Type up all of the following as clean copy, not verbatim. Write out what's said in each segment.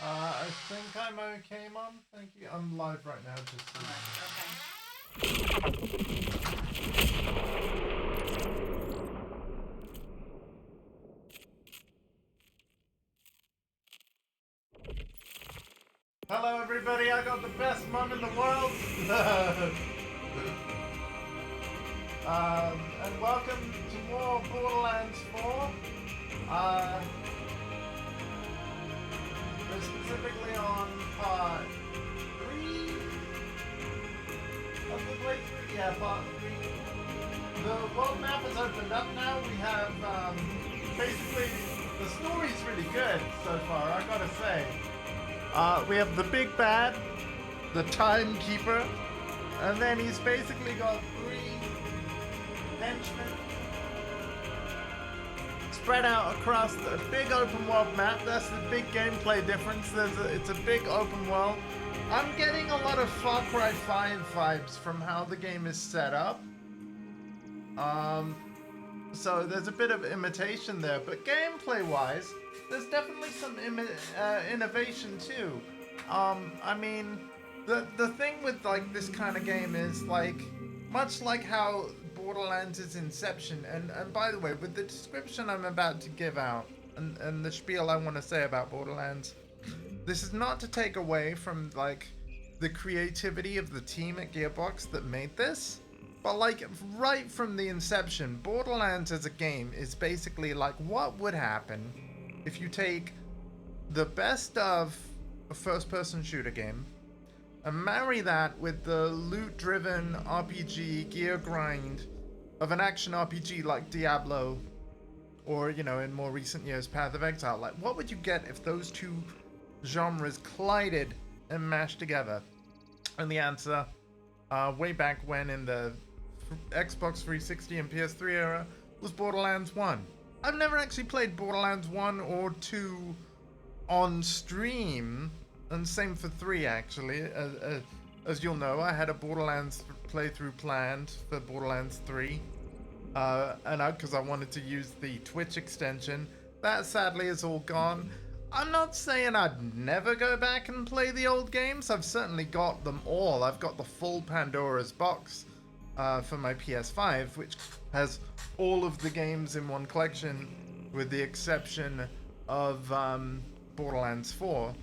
I think I'm okay, Mom. Thank you. I'm live right now, just so. Hello, everybody. I got the best mom in the world. And welcome to more Borderlands 4. We're specifically on part 3 of the playthrough. Yeah, part 3. The world map has opened up now. We have, basically, the story's really good so far, I gotta say. We have the big bad, the timekeeper, and then he's basically got 3 henchmen spread out across the big open world map. That's the big gameplay difference. It's a big open world. I'm getting a lot of Far Cry 5 vibes from how the game is set up. So there's a bit of imitation there, but gameplay-wise, there's definitely some innovation too. I mean, the thing with like this kind of game is like, much like how Borderlands is Inception, and by the way, with the description I'm about to give out, and the spiel I want to say about Borderlands, this is not to take away from like the creativity of the team at Gearbox that made this, but like right from the inception, Borderlands as a game is basically like what would happen if you take the best of a first-person shooter game and marry that with the loot-driven RPG gear grind of an action RPG like Diablo, or, you know, in more recent years, Path of Exile. Like, what would you get if those two genres collided and mashed together? And the answer, way back when in the Xbox 360 and PS3 era, was Borderlands 1. I've never actually played Borderlands 1 or 2 on stream, and same for 3 actually. As you'll know, I had a Borderlands playthrough planned for Borderlands 3, because I wanted to use the Twitch extension. That sadly is all gone. I'm not saying I'd never go back and play the old games. I've certainly got them all. I've got the full Pandora's box for my PS5, which has all of the games in one collection, with the exception of Borderlands 4.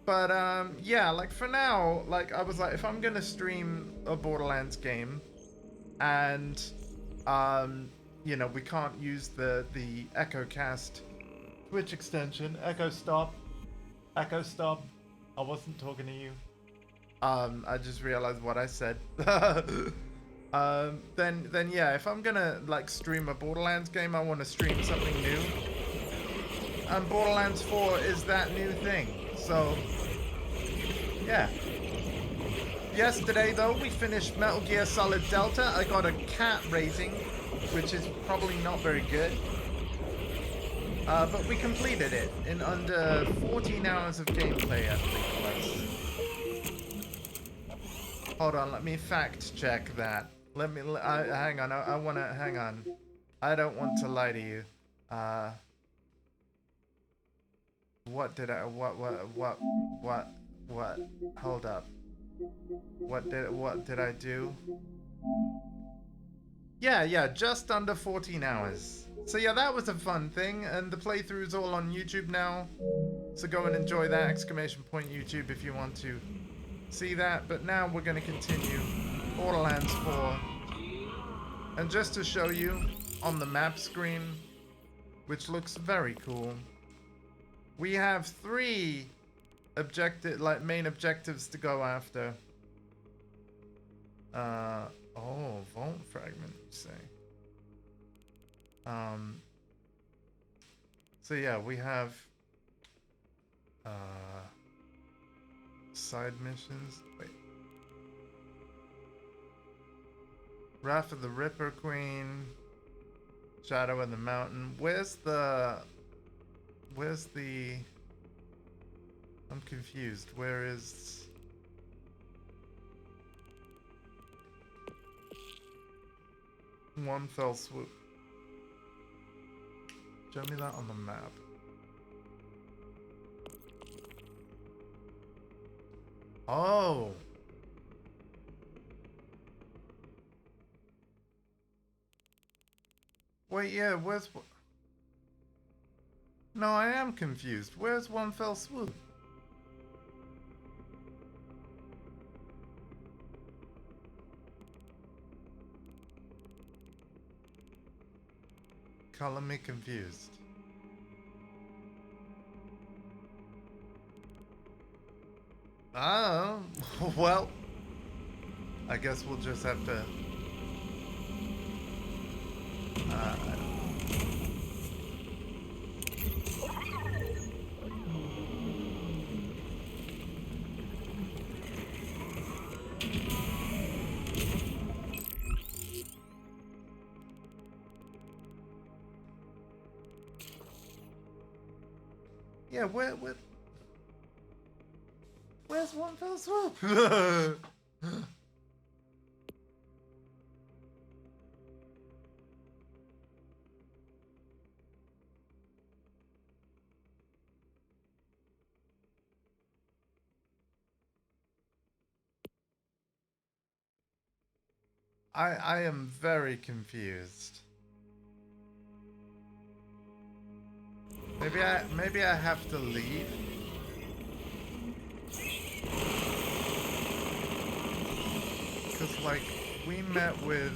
But yeah, like for now, like I was like, if I'm gonna stream a Borderlands game, and you know, we can't use the EchoCast Twitch extension, Echo Stop, I wasn't talking to you. I just realized what I said. Then yeah, if I'm gonna like stream a Borderlands game, I want to stream something new, and Borderlands 4 is that new thing. So yeah. Yesterday though, we finished Metal Gear Solid Delta. I got a cat raising, which is probably not very good. But we completed it in under 14 hours of gameplay, I believe it was. Hold on, let me fact check that. Hang on, I wanna, hang on. I don't want to lie to you. What did I, what, hold up. What did I do? Yeah, just under 14 hours. So yeah, that was a fun thing, and the playthrough's all on YouTube now. So go and enjoy that, !YouTube, if you want to see that. But now we're gonna continue Borderlands 4. And just to show you on the map screen, which looks very cool, we have 3 main objectives to go after. Oh, vault fragment, you say. So yeah, we have side missions. Wait. Wrath of the Ripper Queen. Shadow in the Mountain. Where's the... I'm confused. Where is... One fell swoop. Show me that on the map. Oh! Wait, yeah, where's... No, I am confused. Where's One Fell Swoop? Color me confused. Oh, well, I guess we'll just have to... Yeah, where's One Fell Swoop? I am very confused. Maybe I have to leave. Cause like we met with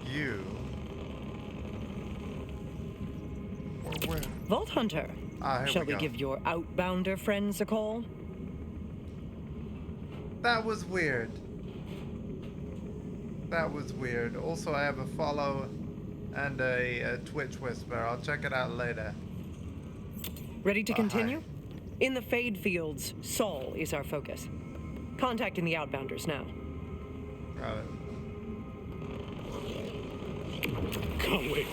you. Where? Vault Hunter. Shall we give your outbounder friends a call? That was weird. That was weird. Also, I have a follow and a Twitch whisper. I'll check it out later. Ready to continue? In the Fade Fields, Saul is our focus. Contacting the outbounders now. Got it. Conway,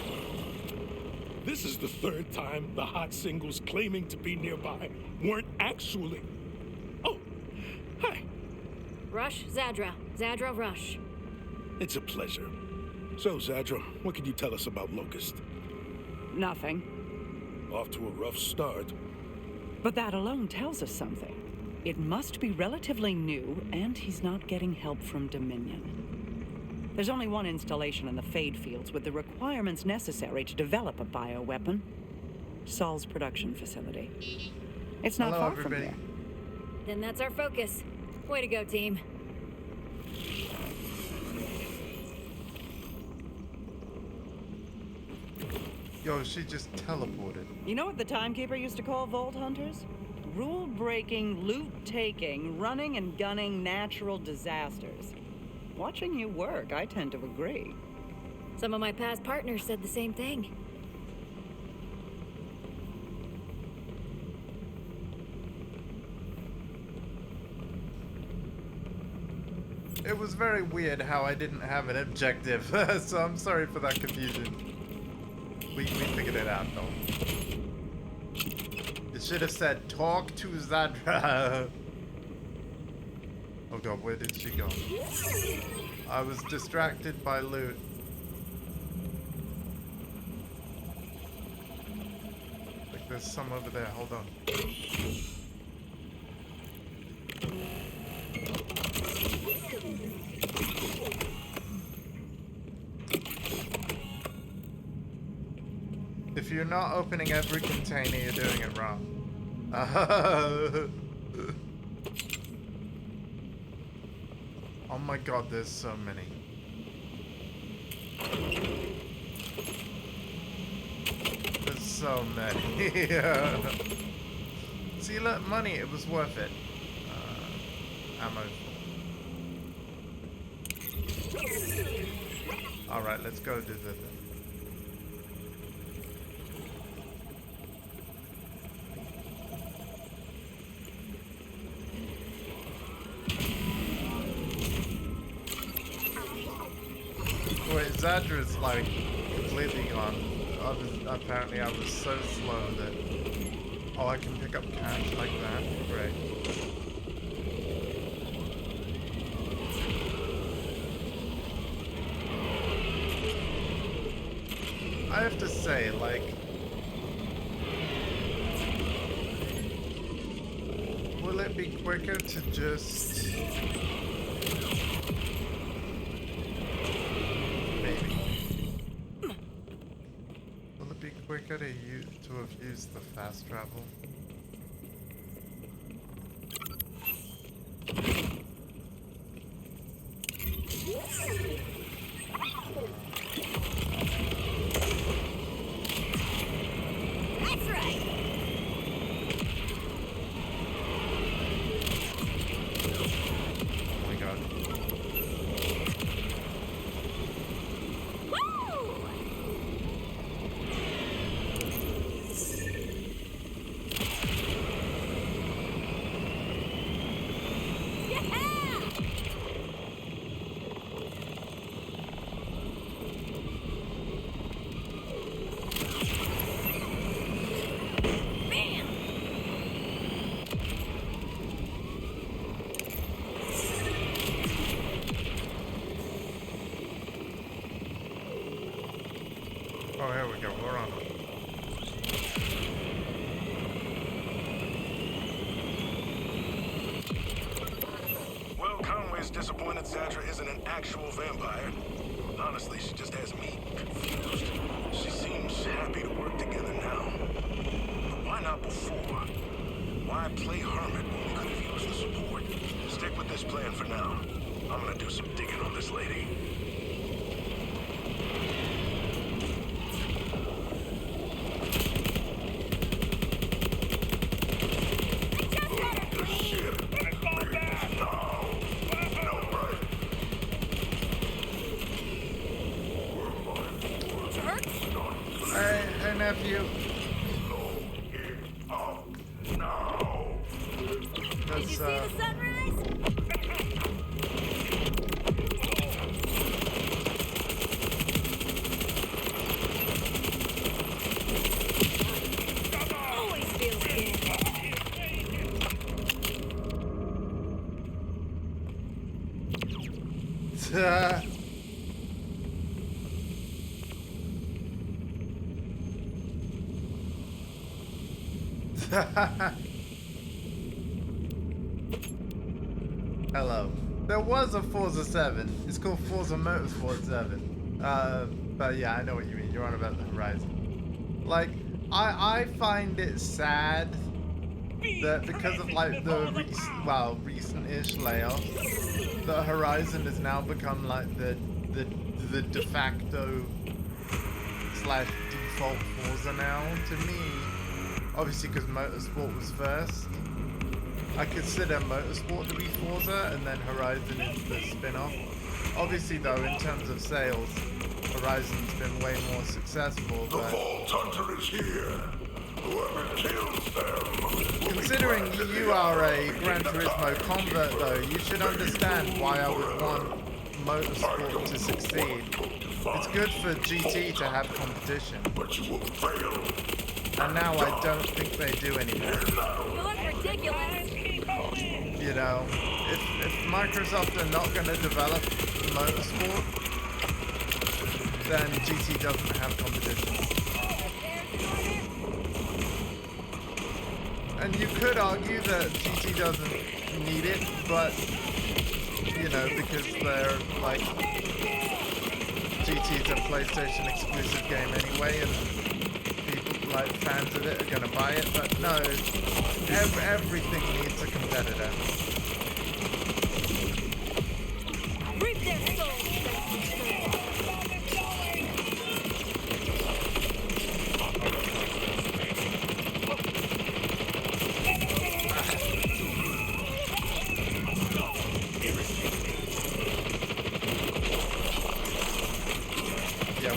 this is the third time the hot singles claiming to be nearby weren't actually. Oh, hi. Rush, Zadra. Zadra, Rush. It's a pleasure. So, Zadra, what can you tell us about Locust? Nothing. Off to a rough start. But that alone tells us something. It must be relatively new, and he's not getting help from Dominion. There's only one installation in the Fade Fields with the requirements necessary to develop a bioweapon. Saul's production facility. It's not far from here. Then that's our focus. Way to go, team. Yo, she just teleported. You know what the Timekeeper used to call Vault Hunters? Rule-breaking, loot-taking, running and gunning natural disasters. Watching you work, I tend to agree. Some of my past partners said the same thing. It was very weird how I didn't have an objective, so I'm sorry for that confusion. We figured it out though. It should have said, talk to Zadra. Oh god, where did she go? I was distracted by loot. Like there's some over there, hold on. If you're not opening every container, you're doing it wrong. Oh my god, there's so many. There's so many. See, look, money, it was worth it. Ammo. Alright, let's go do the... Wait, Zadra's like completely gone. Apparently I was so slow that... Oh, I can pick up cash like that? Great. I have to say, like... Will it be quicker to just... Quicker to have used the fast travel. That's right. Oh my god. Oh, here we go. We're on. Well, Conway's disappointed Zadra isn't an actual vampire. Honestly, she just has me confused. She seems happy to work together now. But why not before? Why play hermit when we could have used the support? Stick with this plan for now. I'm gonna do some digging on this lady. Hey, nephew. Did you see the sunrise? Always feels good. Hello. There was a Forza 7. It's called Forza Motorsport 7. But yeah, I know what you mean. You're on about the Horizon. Like, I find it sad that because of like the recent-ish layoffs, the Horizon has now become like the de facto / default Forza now. To me, obviously because Motorsport was first, I consider Motorsport to be Forza, and then Horizon is the spin-off. Obviously though, in terms of sales, Horizon's been way more successful, The but Vault Hunter is here. Whoever kills them. considering you are a Gran Turismo convert though, you should understand why I would want Motorsport to succeed. It's good for GT to have competition. But you will fail. And now I don't think they do anymore. You look ridiculous. You know, if Microsoft are not going to develop Motorsport, then GT doesn't have competition. And you could argue that GT doesn't need it, but, you know, because they're, like, GT's a PlayStation exclusive game anyway, and people, like, fans of it are gonna buy it, but no, everything needs a competitor. Reap their souls.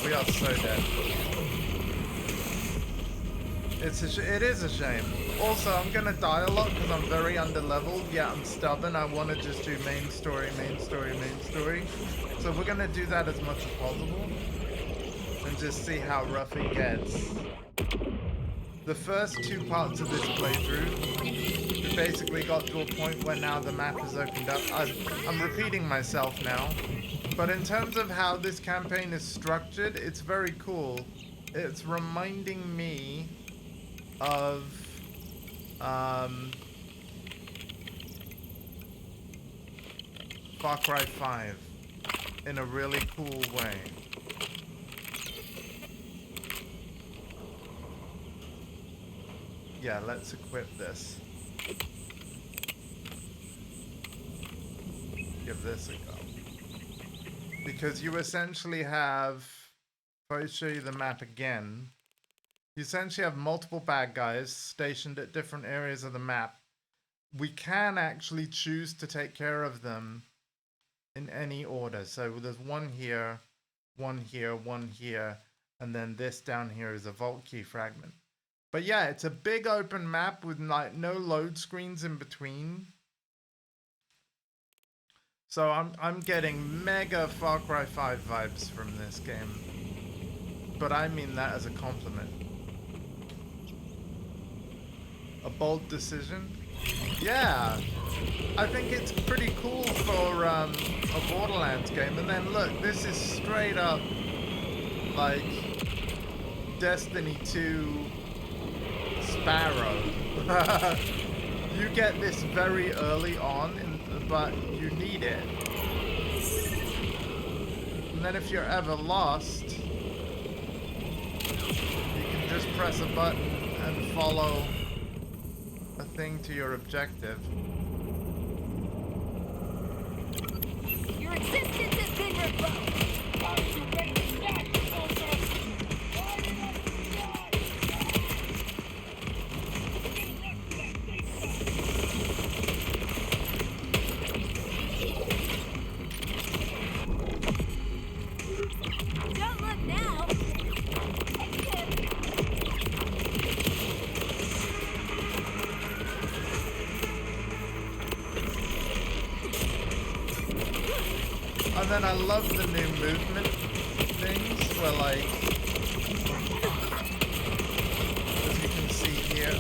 we are so dead. It is a shame. Also, I'm gonna die a lot because I'm very underleveled. Yeah, I'm stubborn. I want to just do main story, main story, main story. So we're gonna do that as much as possible and just see how rough it gets. The first two parts of this playthrough, we basically got to a point where now the map is opened up. I'm repeating myself now, but in terms of how this campaign is structured, it's very cool. It's reminding me of Far Cry 5 in a really cool way. Yeah, let's equip this. Give this a go. Because you essentially have, if I show you the map again, you essentially have multiple bad guys stationed at different areas of the map. We can actually choose to take care of them in any order. So there's one here, one here, one here, and then this down here is a vault key fragment. But yeah, it's a big open map with like no load screens in between. So I'm getting mega Far Cry 5 vibes from this game. But I mean that as a compliment. A bold decision? Yeah. I think it's pretty cool for a Borderlands game. And then look, this is straight up like Destiny 2 Sparrow. You get this very early on, but you need it. And then if you're ever lost, you can just press a button and follow a thing to your objective. Your existence has been revoked. Are you ready to die, soldier? Don't look now. And then I love the new movement things where like, as you can see here, oh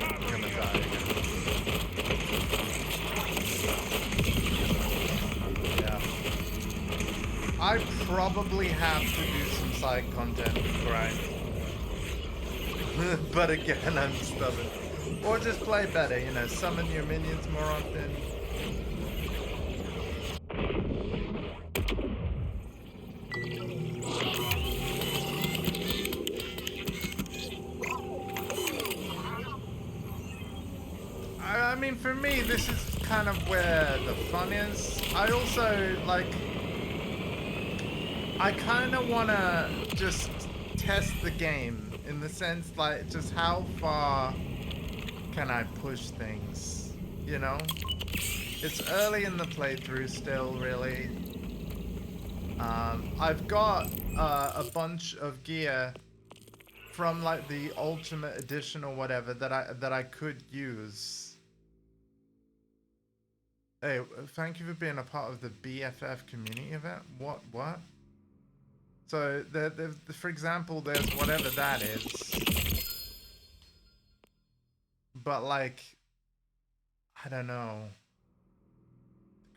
I'm gonna die again. Yeah. I probably have to do some side content before I but again, I'm stubborn. Or just play better, you know, summon your minions more often. I mean, for me, this is kind of where the fun is. I also, like, I kind of want to just test the game. In the sense, like, just how far can I push things, you know? It's early in the playthrough still, really. I've got a bunch of gear from, like, the Ultimate Edition or whatever that I could use. Hey, thank you for being a part of the BFF community event. What? So, for example, there's whatever that is. But, like, I don't know.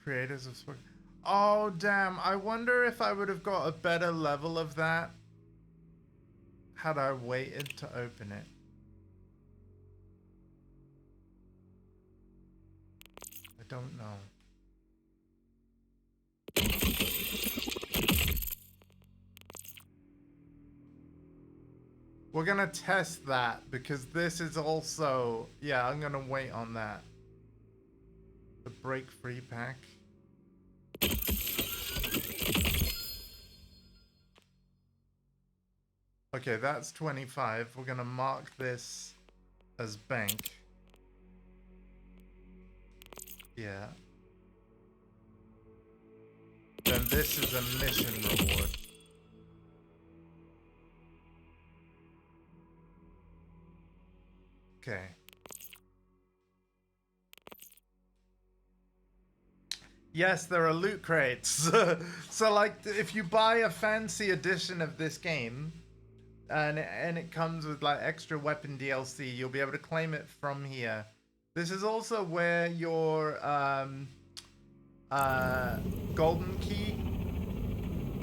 Creators of sport. Oh, damn. I wonder if I would have got a better level of that had I waited to open it. I don't know. We're gonna test that because this is also, yeah, I'm gonna wait on that. The break free pack. Okay, that's 25. We're gonna mark this as bank. Yeah. Then this is a mission reward. Okay. Yes, there are loot crates. So like if you buy a fancy edition of this game and it comes with like extra weapon DLC, you'll be able to claim it from here. This is also where your golden key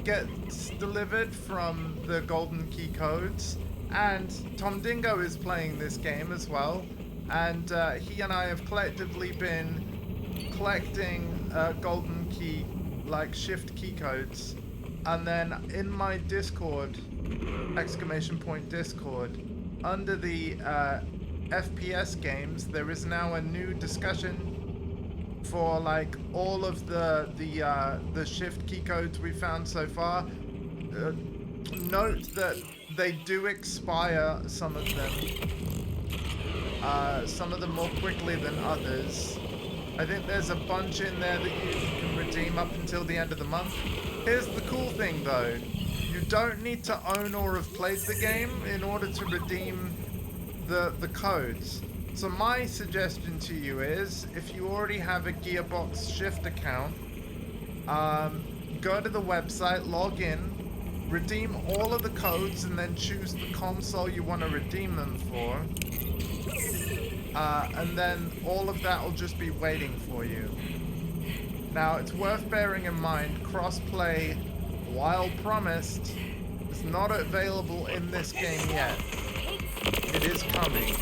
gets delivered from the golden key codes, and Tom Dingo is playing this game as well, and he and I have collectively been collecting golden key, like shift key codes, and then in my Discord, exclamation point Discord, under the FPS games, there is now a new discussion for like all of the shift key codes we found so far. Note that they do expire, some of them more quickly than others. I think there's a bunch in there that you can redeem up until the end of the month. Here's the cool thing though, you don't need to own or have played the game in order to redeem the codes. So my suggestion to you is, if you already have a Gearbox Shift account, go to the website, log in, redeem all of the codes, and then choose the console you want to redeem them for. And then all of that will just be waiting for you. Now, it's worth bearing in mind, crossplay, while promised, is not available in this game yet. It is coming,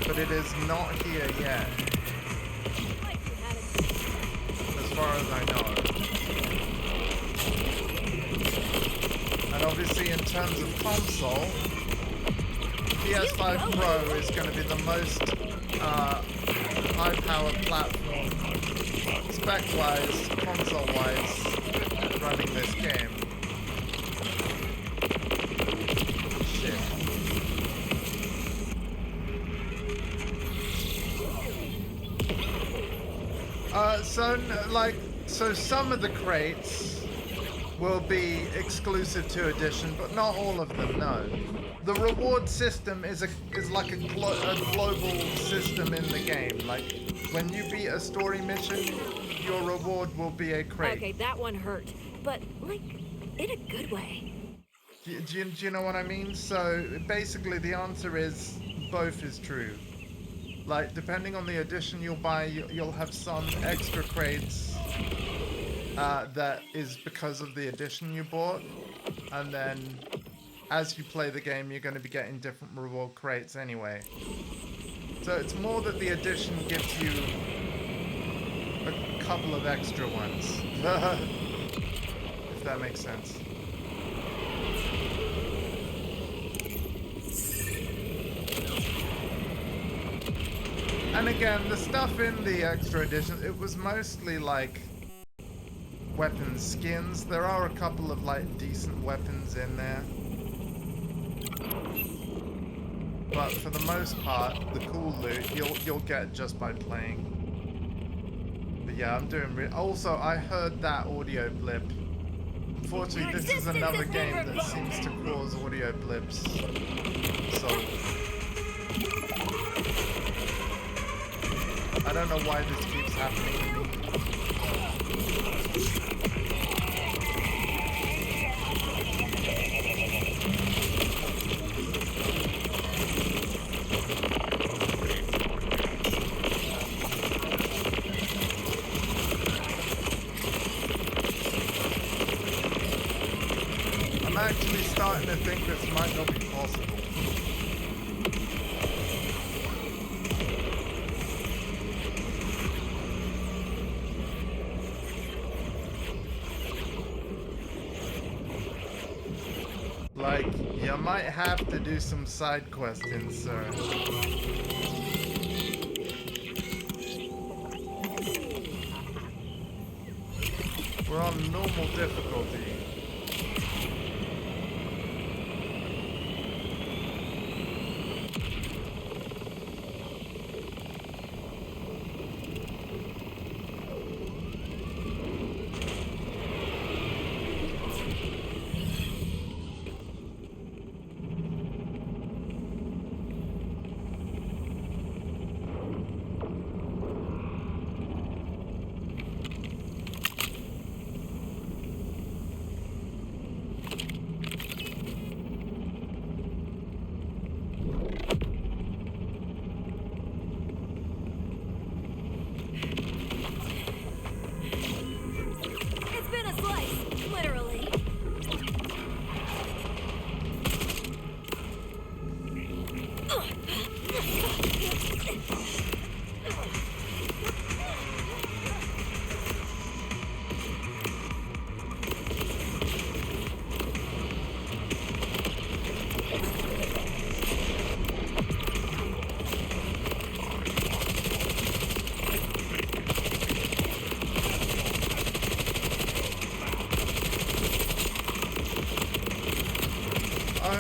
but it is not here yet, as far as I know. And obviously in terms of console, PS5 Pro is going to be the most high-powered platform, spec-wise, console-wise, running this game. Shit. So some of the crates will be exclusive to edition, but not all of them, no. The reward system is like a global system in the game. Like, when you beat a story mission, your reward will be a crate. Okay, that one hurt, but like in a good way. Do you know what I mean? So basically the answer is both is true. Like, depending on the edition you'll buy, you'll have some extra crates that is because of the edition you bought, and then as you play the game, you're going to be getting different reward crates anyway. So it's more that the edition gives you a couple of extra ones. If that makes sense. And again, the stuff in the extra edition, it was mostly like weapon skins. There are a couple of like decent weapons in there. But for the most part, the cool loot you'll get just by playing. But yeah, I'm doing also, I heard that audio blip. Unfortunately, this is another game that seems to cause audio blips. So I don't know why this keeps happening to me. I'm actually starting to think this might not be possible. Like, you might have to do some side questing, sir. We're on normal difficulty.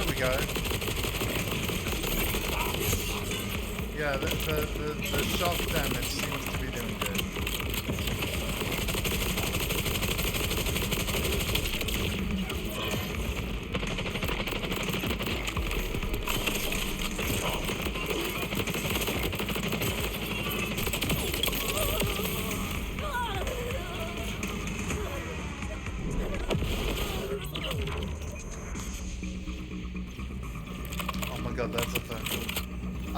we go. Yeah, the shock damage seems to be doing good. Oh my god, that's a phone call.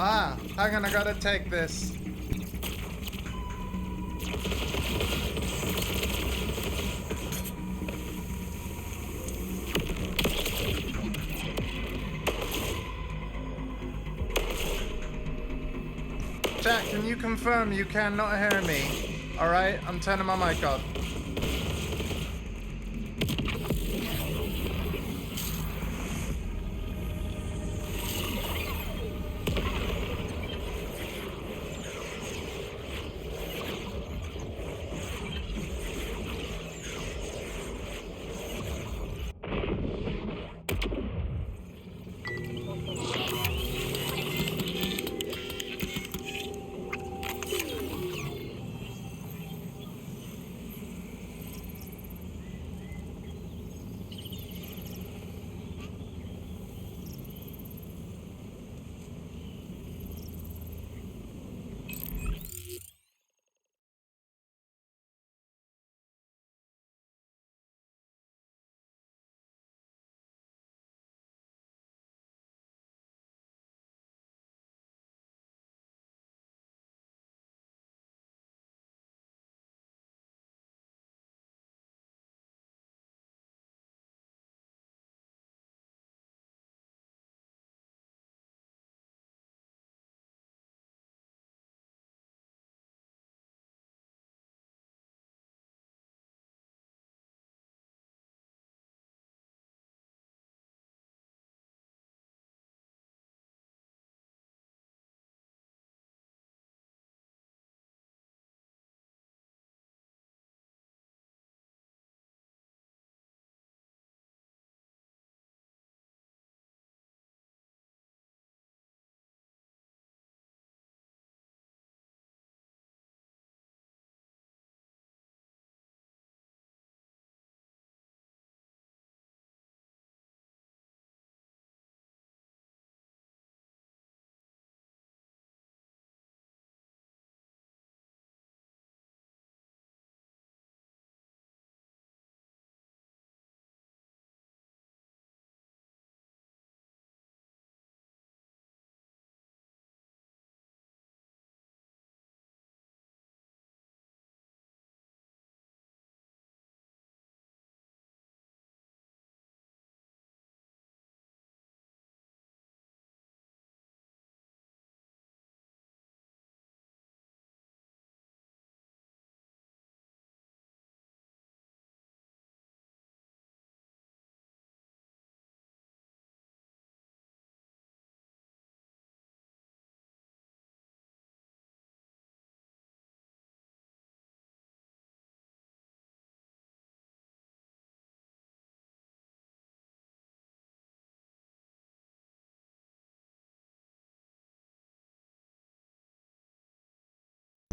Ah, hang on, I gotta take this. Chat, can you confirm you cannot hear me? Alright, I'm turning my mic off.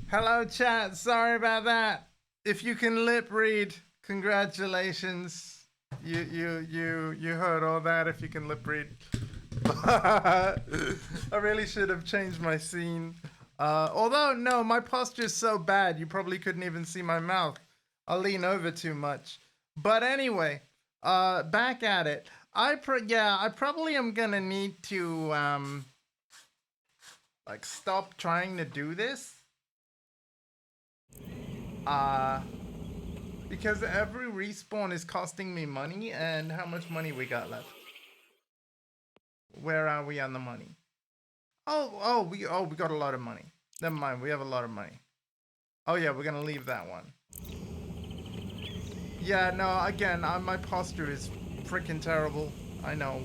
Hello chat, sorry about that. If you can lip read, congratulations. You heard all that if you can lip read. I really should have changed my scene. Although no, my posture is so bad you probably couldn't even see my mouth. I'll lean over too much. But anyway, back at it. I probably am gonna need to like stop trying to do this. Because every respawn is costing me money, and how much money we got left? Where are we on the money? We got a lot of money. Never mind, we have a lot of money. Oh yeah, we're gonna leave that one. Yeah, no, again, my posture is freaking terrible. I know.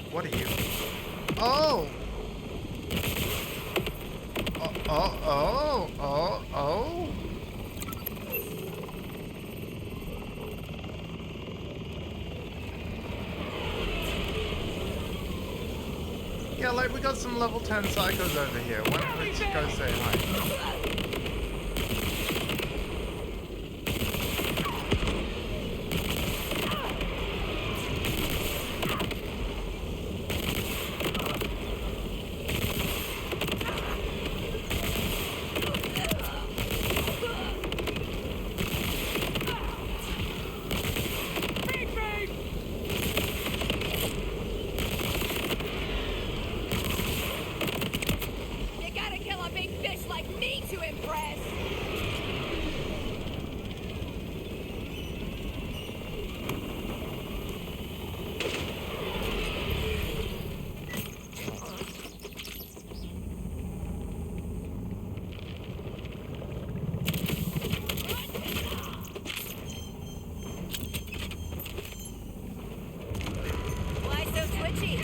What are you? Oh! Oh! Yeah, like we got some level 10 psychos over here. Why don't we just go say hi? You gotta kill a big fish like me to impress. Why so twitchy?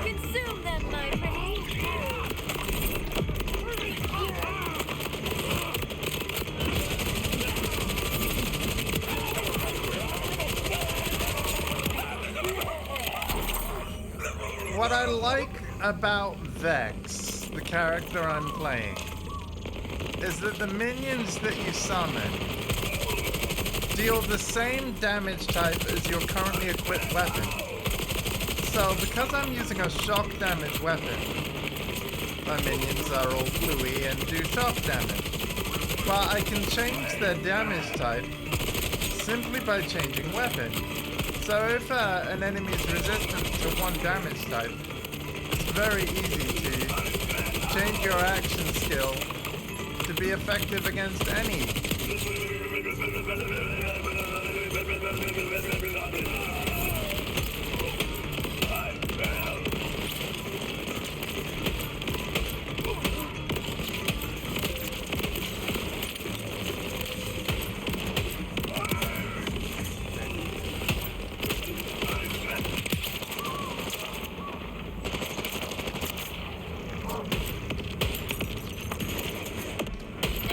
Consume them, my pretty. What I like about Vex, the character I'm playing, is that the minions that you summon deal the same damage type as your currently equipped weapon. So because I'm using a shock damage weapon, my minions are all bluey and do shock damage. But I can change their damage type simply by changing weapon. So if an enemy is resistant to one damage type, it's very easy to change your action skill to be effective against any.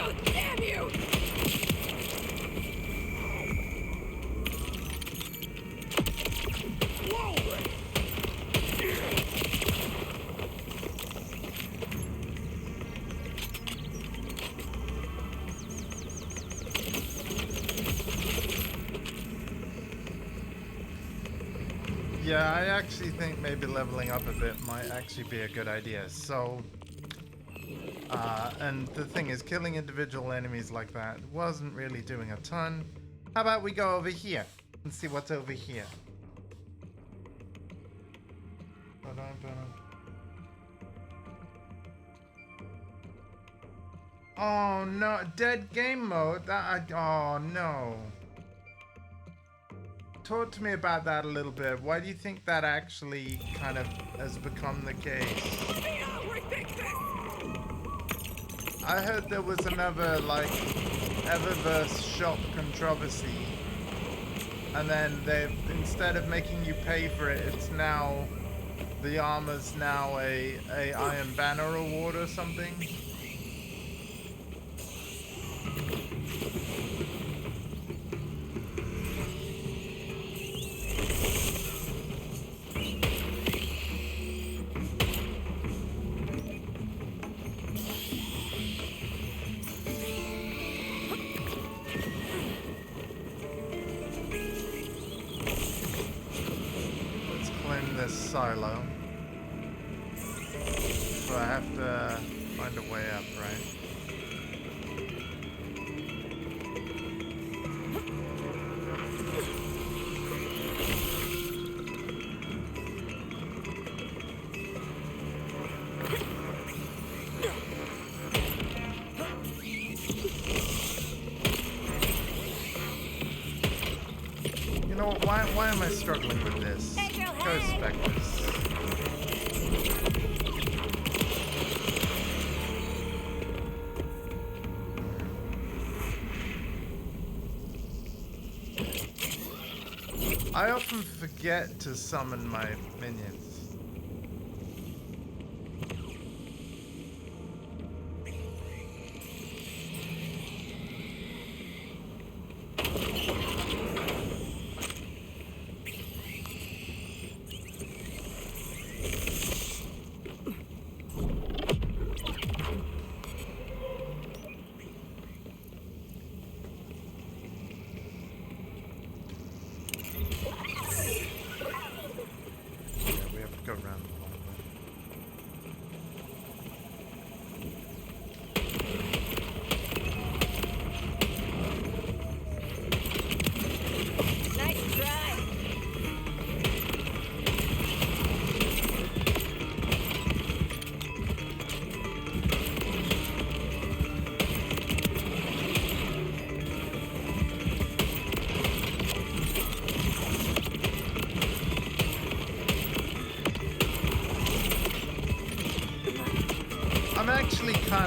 Oh, damn you! Yeah, I actually think maybe leveling up a bit might actually be a good idea. So, and the thing is, killing individual enemies like that wasn't really doing a ton. How about we go over here and see what's over here? Oh no, dead game mode. Oh no. Talk to me about that a little bit. Why do you think that actually kind of has become the case? I heard there was another, like, Eververse shop controversy. And then they've, instead of making you pay for it, it's now, the armor's now a Iron Banner award or something. Silo. So I have to find a way up, right? You know what? Why am I struggling with this? Go Spectres. I often forget to summon my minions.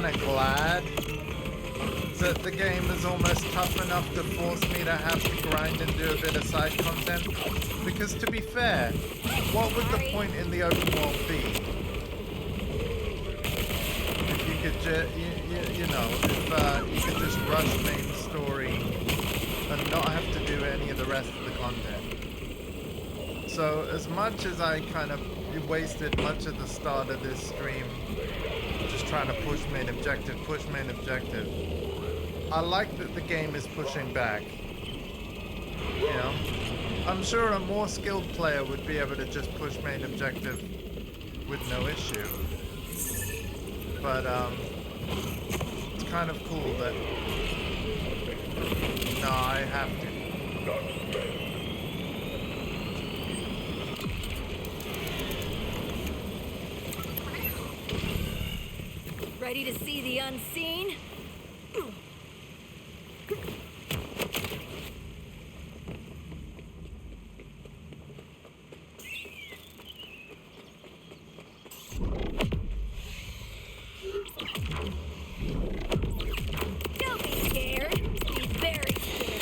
kind of glad that the game is almost tough enough to force me to have to grind and do a bit of side content. Because to be fair, what would the point in the open world be? If you could you know, if you could just rush main story and not have to do any of the rest of the content. So as much as I kind of wasted much of the start of this stream just trying to push main objective, I like that the game is pushing back. You know? I'm sure a more skilled player would be able to just push main objective with no issue. But it's kind of cool that no, I have to. Ready to see the unseen? Don't be scared. Be very scared.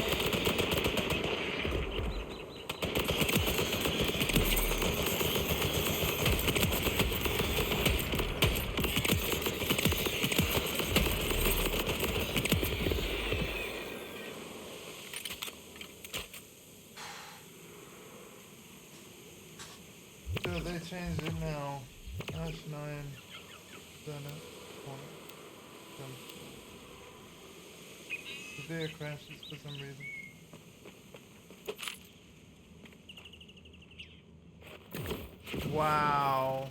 So they changed it now. Ash 9. Done it. Done. The video crashes for some reason. Wow.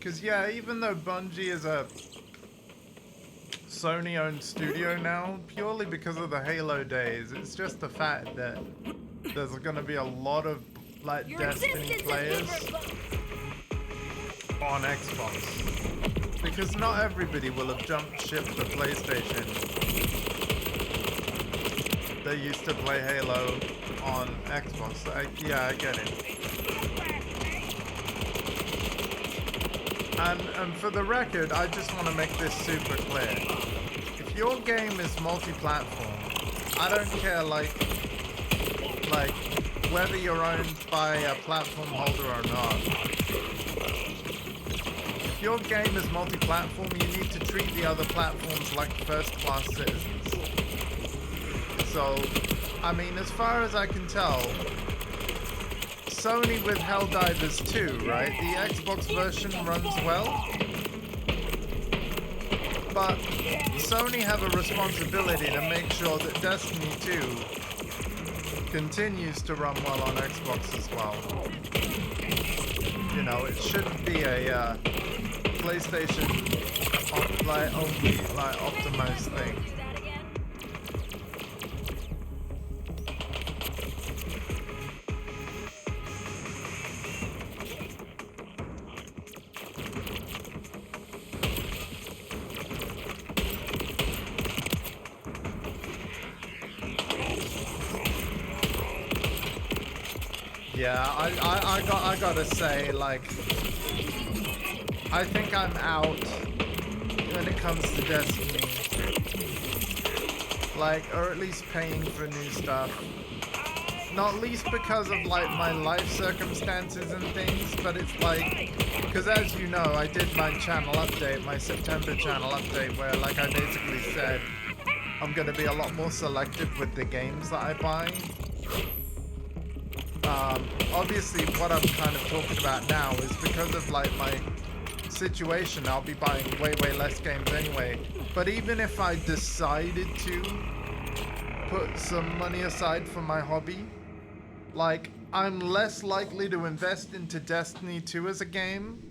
Cause yeah, even though Bungie is a Sony-owned studio now, purely because of the Halo days, it's just the fact that there's gonna be a lot of like Your Destiny existence players is revoked. on Xbox. Because not everybody will have jumped ship to PlayStation. They used to play Halo on Xbox. Yeah, I get it. And for the record, I just want to make this super clear. If your game is multi-platform, I don't care like whether you're owned by a platform holder or not. If your game is multi-platform, you need to treat the other platforms like first-class citizens. So, I mean, as far as I can tell, Sony with Helldivers 2, right? The Xbox version runs well. But Sony have a responsibility to make sure that Destiny 2 continues to run well on Xbox as well. You know, it shouldn't be a PlayStation only optimized thing. Yeah, I gotta say, like, I think I'm out when it comes to Destiny. Like, or at least paying for new stuff. Not least because of, like, my life circumstances and things, but it's like, because as you know, I did my channel update, my September channel update, where, like, I basically said I'm gonna be a lot more selective with the games that I buy. Obviously what I'm kind of talking about now is because of like my situation, I'll be buying way less games anyway. But even if I decided to put some money aside for my hobby, like I'm less likely to invest into Destiny 2 as a game.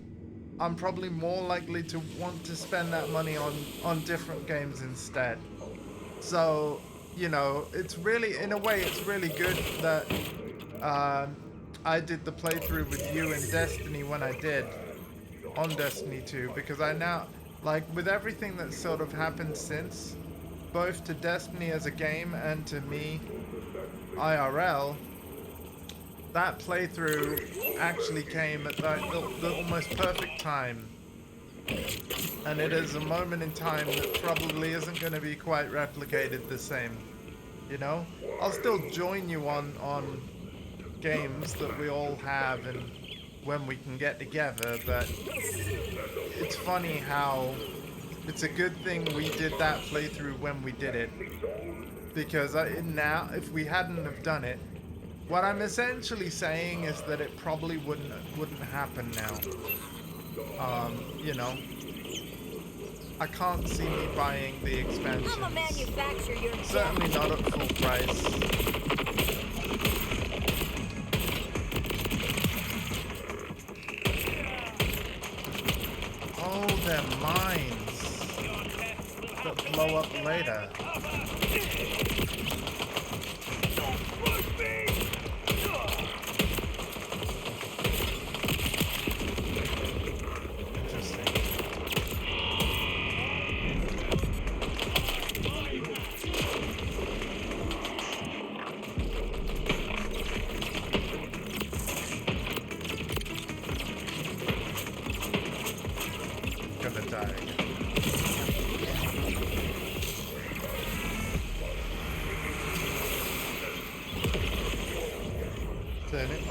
I'm probably more likely to want to spend that money on different games instead. So, you know, it's really, in a way, it's really good that I did the playthrough with you in Destiny when I did on Destiny 2, because I now, like, with everything that's sort of happened since, both to Destiny as a game and to me IRL, that playthrough actually came at the almost perfect time And it is a moment in time that probably isn't going to be quite replicated the same. You know? I'll still join you on games that we all have and when we can get together, but it's funny how it's a good thing we did that playthrough when we did it. Because now, if we hadn't have done it, what I'm essentially saying is that it probably wouldn't happen now. You know, I can't see me buying the expansions. I'm a manufacturer, you're Certainly not at full price. Oh, they're mines that blow up later.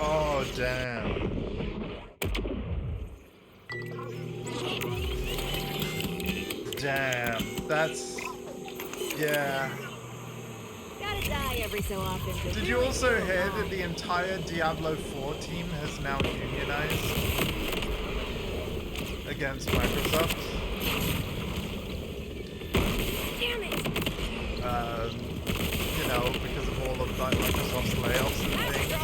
Oh, damn. Damn, that's... yeah. Gotta die every so often. Did you also hear that the entire Diablo 4 team has now unionized against Microsoft? Damn it! You know, because of all of Microsoft's layoffs and things.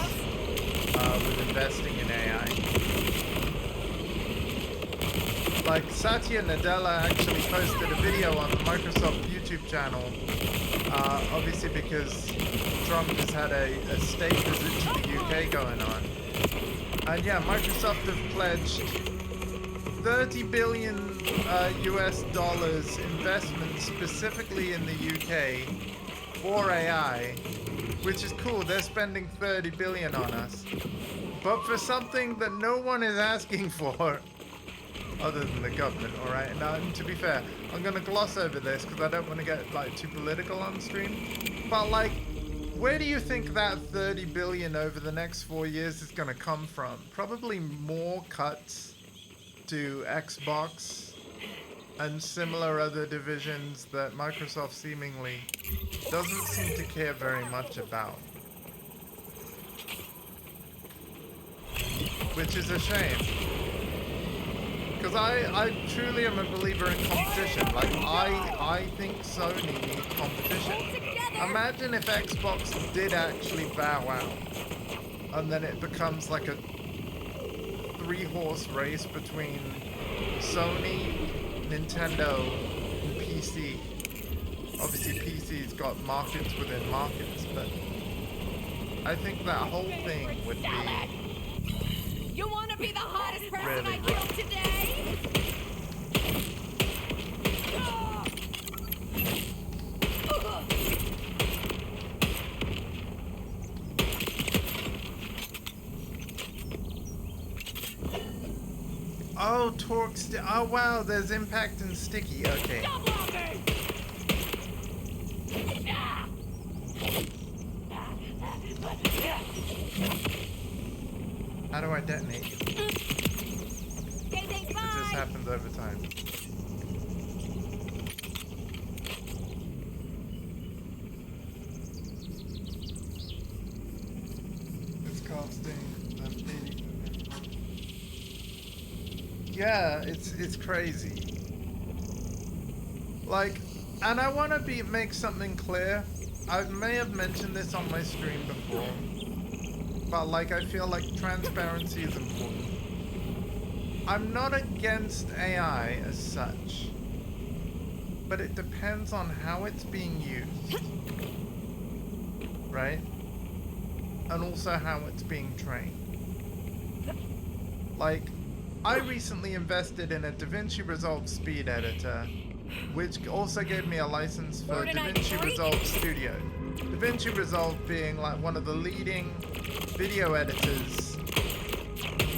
With investing in AI. Like, Satya Nadella actually posted a video on the Microsoft YouTube channel, obviously because Trump has had a state visit to the UK going on. And yeah, Microsoft have pledged $30 billion US dollars investment specifically in the UK for AI, which is cool. They're spending 30 billion on us, but for something that no one is asking for other than the government. All right, now to be fair, I'm gonna gloss over this because I don't want to get like too political on stream, but like, where do you think that 30 billion over the next 4 years is gonna come from? Probably more cuts to Xbox and similar other divisions that Microsoft seemingly doesn't seem to care very much about. Which is a shame. Because I truly am a believer in competition. Like, I think Sony needs competition. Imagine if Xbox did actually bow out. And then it becomes like a 3-horse race between Sony, Nintendo, and PC. Obviously PC's got markets within markets, but I think that whole thing would be You wanna be the hottest person really I killed today? Oh, Torque oh wow, there's Impact and Sticky, okay. How do I detonate? It just happens over time. It's costing 80. Yeah, it's crazy. Like, and I want to make something clear. I may have mentioned this on my stream before, but like, I feel like transparency is important. I'm not against AI as such, but it depends on how it's being used, right? And also how it's being trained. Like, I recently invested in a DaVinci Resolve speed editor, which also gave me a license for DaVinci Resolve Studio. DaVinci Resolve being like one of the leading video editors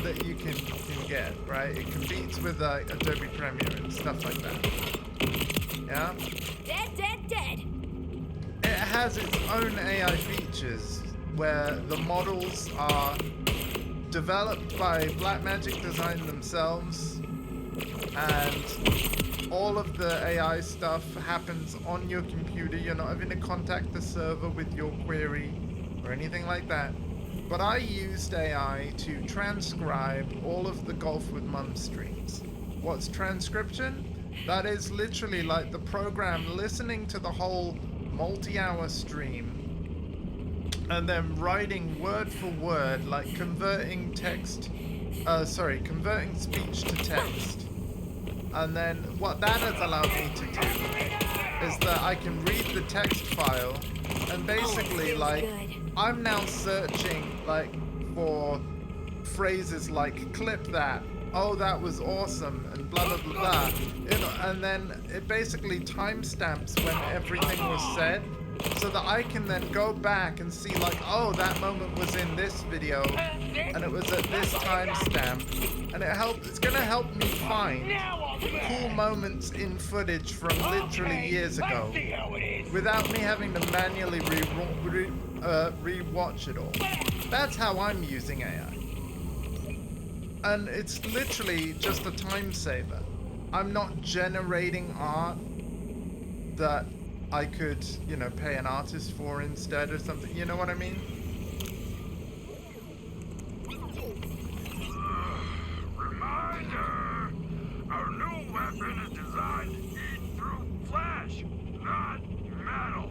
that you can get, right? It competes with Adobe Premiere and stuff like that. Yeah? Dead. It has its own AI features where the models are developed by Blackmagic Design themselves, and all of the AI stuff happens on your computer. You're not having to contact the server with your query or anything like that. But I used AI to transcribe all of the Golf with Mum streams. What's transcription? That is literally like the program listening to the whole multi-hour stream and then writing word for word, like converting speech to text. And then what that has allowed me to do is that I can read the text file and basically like I'm now searching like for phrases like clip that, oh that was awesome, and blah blah blah blah. You know, and then it basically timestamps when everything was said, so that I can then go back and see like, oh that moment was in this video and it was at this timestamp, and it's gonna help me find cool moments in footage from literally years ago without me having to manually rewatch it all. That's how I'm using AI. And it's literally just a time saver. I'm not generating art that I could, you know, pay an artist for instead or something. You know what I mean? Reminder! Our new weapon is designed to eat through flesh, not metal.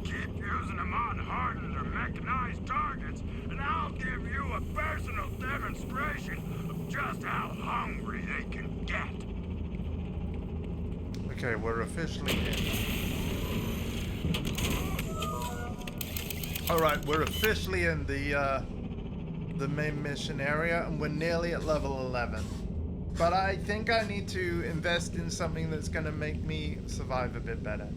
Keep using them on hardened or mechanized targets, and I'll give you a personal demonstration of just how hungry they can get. Okay, we're officially in. Alright, we're officially in the main mission area, and we're nearly at level 11. But I think I need to invest in something that's going to make me survive a bit better.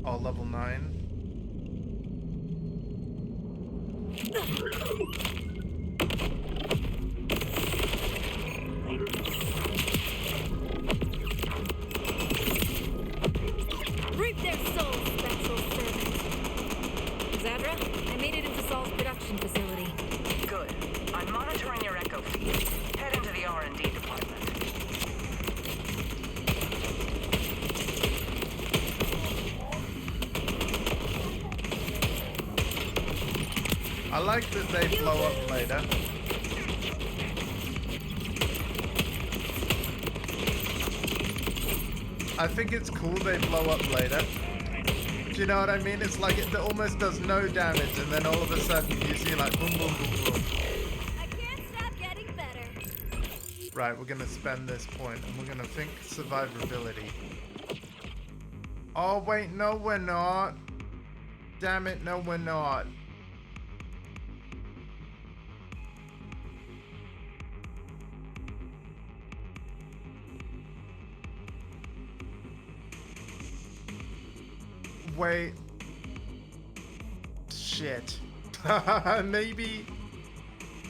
Oh, level 9. Reap their souls, special servant. Zadra, I made it into Saul's production facility. Good. I'm monitoring your echo feed. Head into the R&D department. I like that they blow up later. I think it's cool they blow up later. Do you know what I mean? It's like it almost does no damage, and then all of a sudden you see like boom, boom, boom, boom. I can't stop getting better. Right, we're gonna spend this point, and we're gonna think survivability. Oh wait, no we're not. Damn it, no we're not. Wait. Shit. Maybe.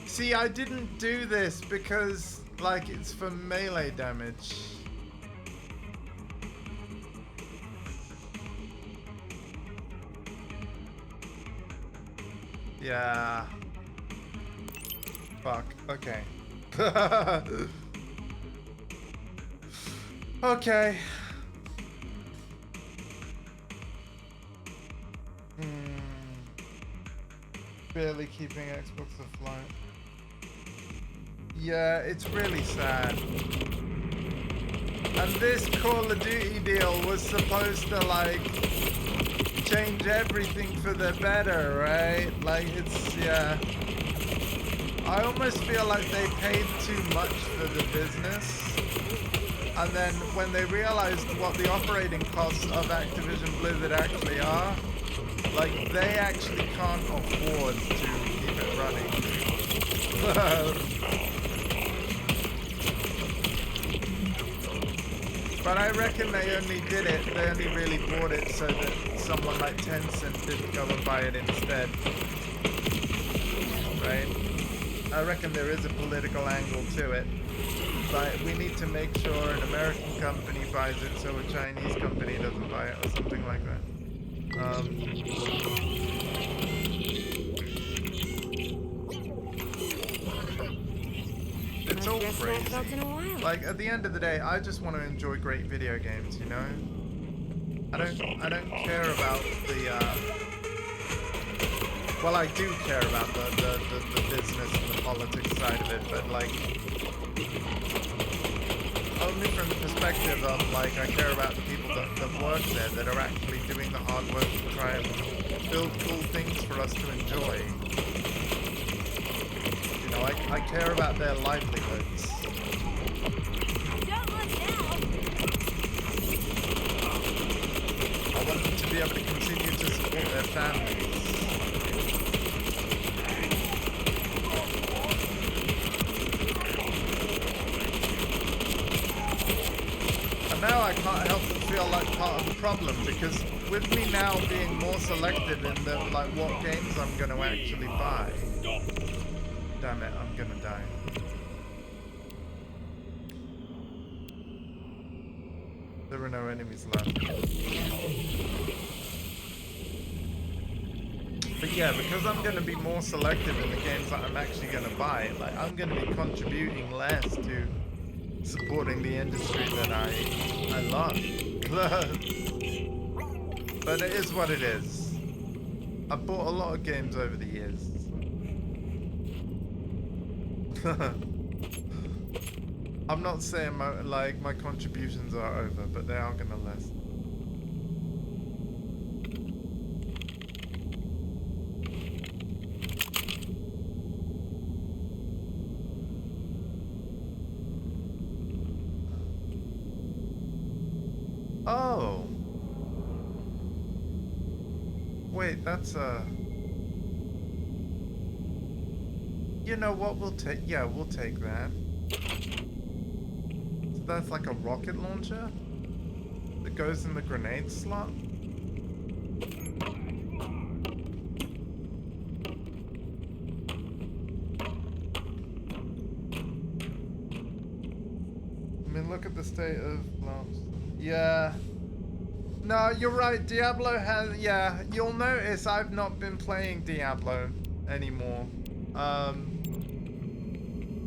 See, I didn't do this because, like, it's for melee damage. Yeah. Fuck. Okay. Okay. Barely keeping Xbox afloat. Yeah, it's really sad. And this Call of Duty deal was supposed to like change everything for the better, right? Like it's, yeah. I almost feel like they paid too much for the business. And then when they realized what the operating costs of Activision Blizzard actually are, like, they actually can't afford to keep it running. But I reckon they only did it, they only really bought it so that someone like Tencent didn't go and buy it instead. Right? I reckon there is a political angle to it. Like, we need to make sure an American company buys it so a Chinese company doesn't buy it or something like that. It's all crazy. Like, at the end of the day, I just want to enjoy great video games, you know? I don't care about the, well, I do care about the business and the politics side of it, but, like, only from the perspective of, like, I care about the people that work there, that are actually doing the hard work to try and build cool things for us to enjoy. You know, I care about their livelihoods. Don't look now. I want them to be able to continue to support their families. And now I can't help but feel like part of the problem, because with me now being more selective in the, like, what games I'm going to actually buy. Damn it, I'm going to die. There are no enemies left. But yeah, because I'm going to be more selective in the games that I'm actually going to buy, like, I'm going to be contributing less to supporting the industry that I love. But it is what it is. I've bought a lot of games over the years. I'm not saying my contributions are over, but they are gonna last. Oh. Wait, that's you know what, we'll take that. So that's like a rocket launcher that goes in the grenade slot. I mean, look at the state of lamps. Yeah. No, you're right. Diablo has... Yeah, you'll notice I've not been playing Diablo anymore.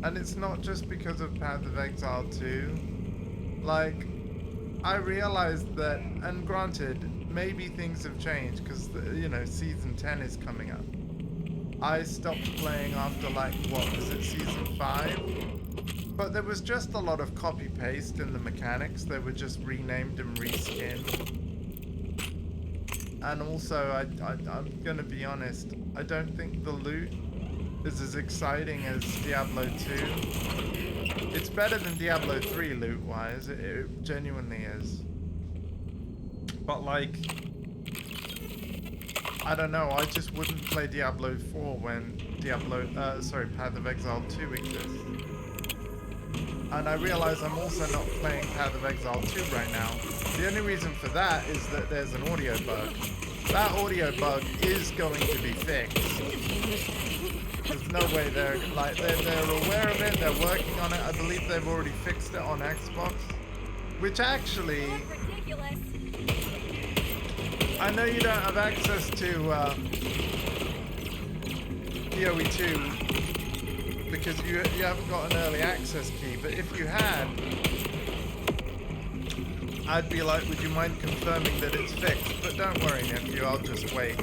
And it's not just because of Path of Exile 2. Like, I realized that... And granted, maybe things have changed because, you know, Season 10 is coming up. I stopped playing after, like, what was it, Season 5? But there was just a lot of copy-paste in the mechanics. They were just renamed and reskinned. And also, I'm gonna be honest, I don't think the loot is as exciting as Diablo 2. It's better than Diablo 3 loot-wise, it genuinely is. But like, I don't know, I just wouldn't play Diablo 4 when Path of Exile 2 exists. And I realize I'm also not playing Path of Exile 2 right now. The only reason for that is that there's an audio bug. That audio bug is going to be fixed. There's no way they're aware of it, they're working on it. I believe they've already fixed it on Xbox. Which actually... I know you don't have access to PoE 2 because you haven't got an early access key, but if you had, I'd be like, would you mind confirming that it's fixed? But don't worry, nephew, I'll just wait.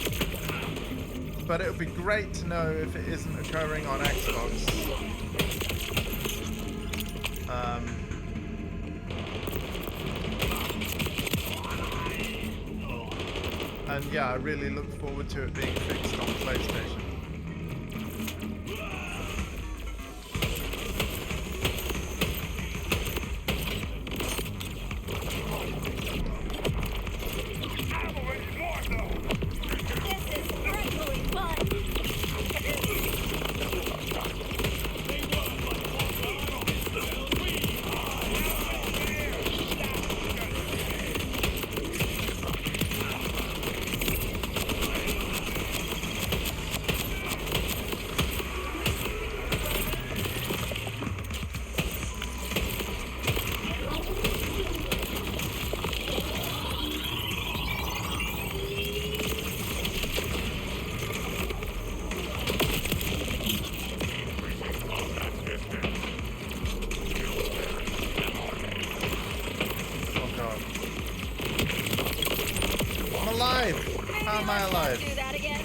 But it would be great to know if it isn't occurring on Xbox. And yeah, I really look forward to it being fixed on PlayStation. alive! Maybe How am I let's not alive? do that again.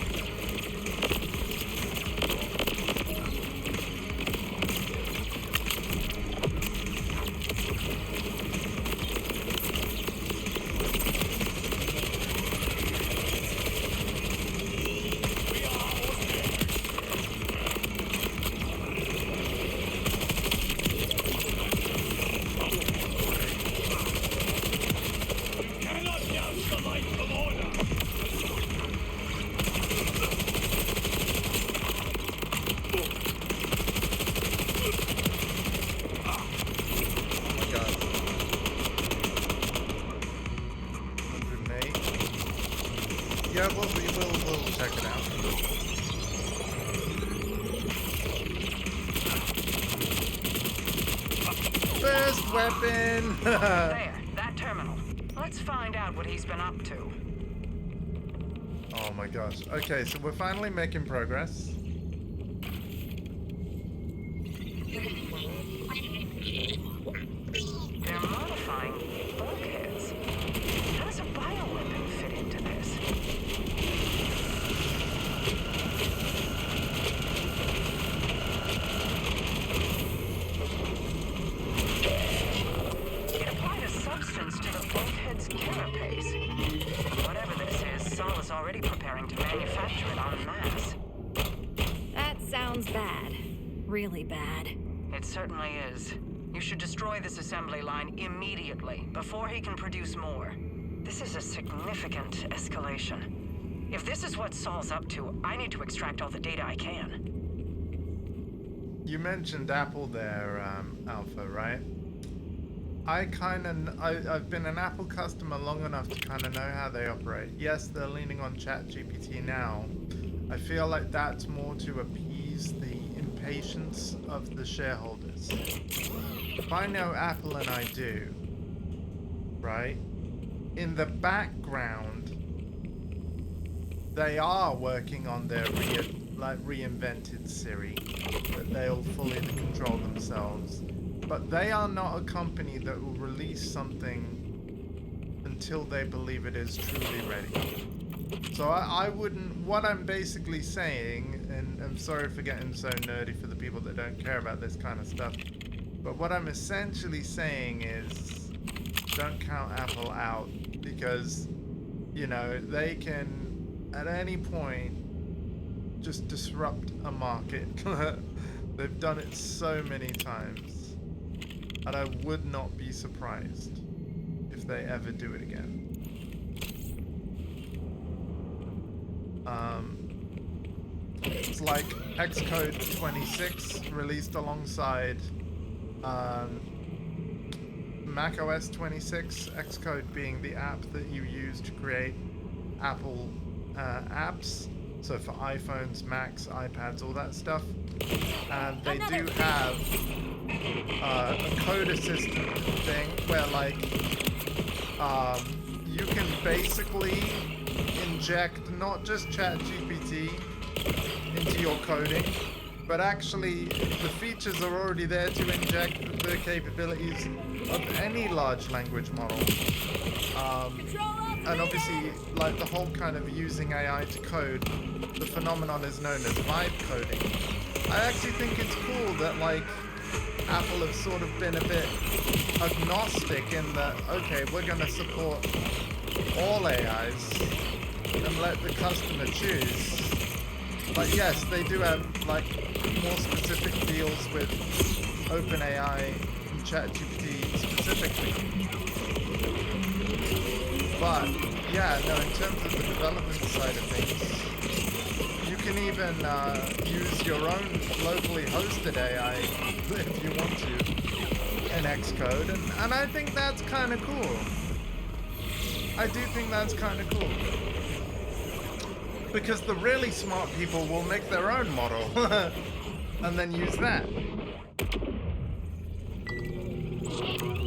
Yeah, we'll check it out. First weapon! There, that terminal. Let's find out what he's been up to. Oh my gosh. Okay, so we're finally making progress. They're modifying bulkheads. How does a bioweapon fit into this? It applied a substance to the bulkhead's carapace. Whatever this is, Saul is already preparing to manufacture it en masse. That sounds bad. Really bad. It certainly is. You should destroy this assembly line immediately, before he can produce more. This is a significant escalation. If this is what Saul's up to, I need to extract all the data I can. You mentioned Apple there, Alpha, right? I've been an Apple customer long enough to kind of know how they operate. Yes, they're leaning on ChatGPT now. I feel like that's more to appease the impatience of the shareholders. If I know Apple, and I do, right? In the background, they are working on their reinvented Siri, that they'll fully control themselves. But they are not a company that will release something until they believe it is truly ready. So I wouldn't, what I'm basically saying, and I'm sorry for getting so nerdy for the people that don't care about this kind of stuff, but what I'm essentially saying is, don't count Apple out, because, you know, they can, at any point, just disrupt a market. They've done it so many times, and I would not be surprised if they ever do it again. It's like Xcode 26 released alongside macOS 26, Xcode being the app that you use to create Apple apps, so for iPhones, Macs, iPads, all that stuff. And they do have a code assistant thing where, like, you can basically inject not just ChatGPT into your coding, but actually the features are already there to inject the capabilities of any large language model. And obviously, like, the whole kind of using AI to code, the phenomenon is known as vibe coding. I actually think it's cool that, like, Apple have sort of been a bit agnostic in that, okay, we're going to support all AIs and let the customer choose. But yes, they do have, like, more specific deals with OpenAI and ChatGPT specifically. But yeah, no, in terms of the development side of things, you can even use your own locally hosted AI if you want to in Xcode, and I think that's kind of cool. I do think that's kind of cool. Because the really smart people will make their own model and then use that.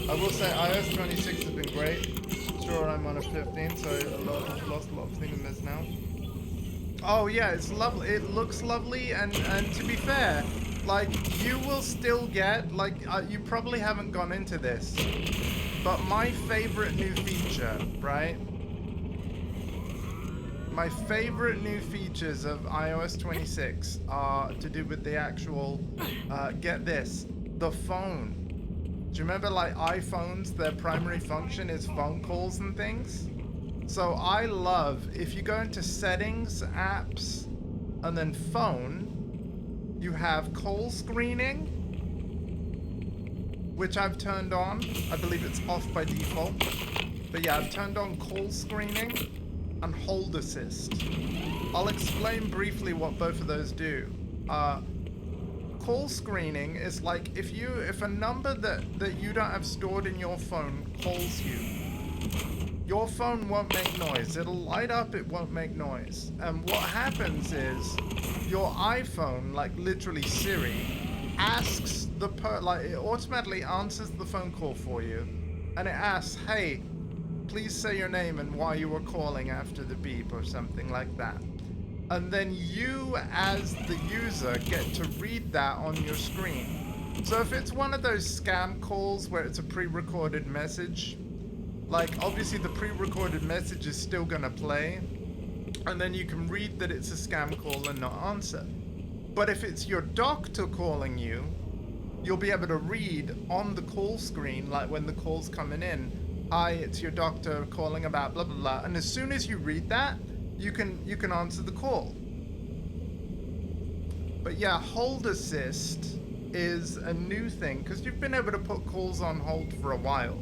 I will say iOS 26 has been great. Sure, I'm on a 15, so I've lost a lot of things now. Oh yeah, it's lovely. It looks lovely, and to be fair, like, you will still get, like, you probably haven't gone into this, but my favorite new feature, right, my favorite new features of iOS 26 are to do with the actual, get this, the phone. Do you remember like iPhones, their primary function is phone calls and things? So I love, if you go into settings, apps, and then phone, you have call screening, which I've turned on. I believe it's off by default. But yeah, I've turned on call screening and hold assist. I'll explain briefly what both of those do. Call screening is like if a number that you don't have stored in your phone calls you, your phone won't make noise. It'll light up, it won't make noise. And what happens is your iPhone, like literally Siri, asks it automatically answers the phone call for you, and it asks, hey, please say your name and why you were calling after the beep or something like that. And then you, as the user, get to read that on your screen. So if it's one of those scam calls where it's a pre-recorded message, like obviously the pre-recorded message is still gonna play, and then you can read that it's a scam call and not answer. But if it's your doctor calling you, you'll be able to read on the call screen, like when the call's coming in, hi, it's your doctor calling about blah, blah, blah. And as soon as you read that, you can answer the call. But yeah, hold assist is a new thing, because you've been able to put calls on hold for a while.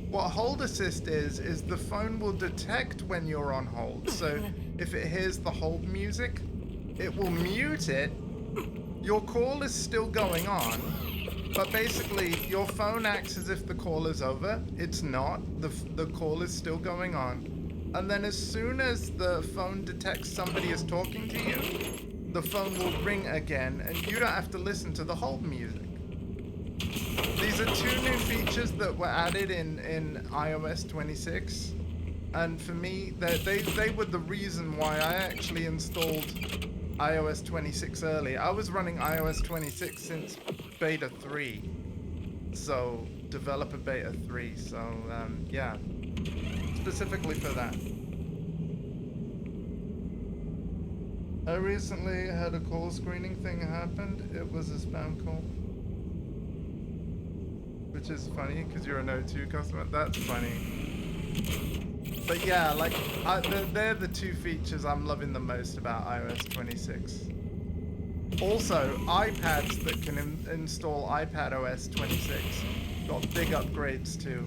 What hold assist is the phone will detect when you're on hold. So if it hears the hold music, it will mute it. Your call is still going on, but basically your phone acts as if the call is over. It's not. The call is still going on. And then as soon as the phone detects somebody is talking to you, the phone will ring again, and you don't have to listen to the hold music. These are two new features that were added in iOS 26. And for me, they were the reason why I actually installed iOS 26 early. I was running iOS 26 since beta 3. So, developer beta 3. So, yeah. Specifically for that. I recently had a call screening thing happen. It was a spam call. Which is funny, because you're an O2 customer. That's funny. But yeah, like, they're the two features I'm loving the most about iOS 26. Also, iPads that can install iPad OS 26 got big upgrades too.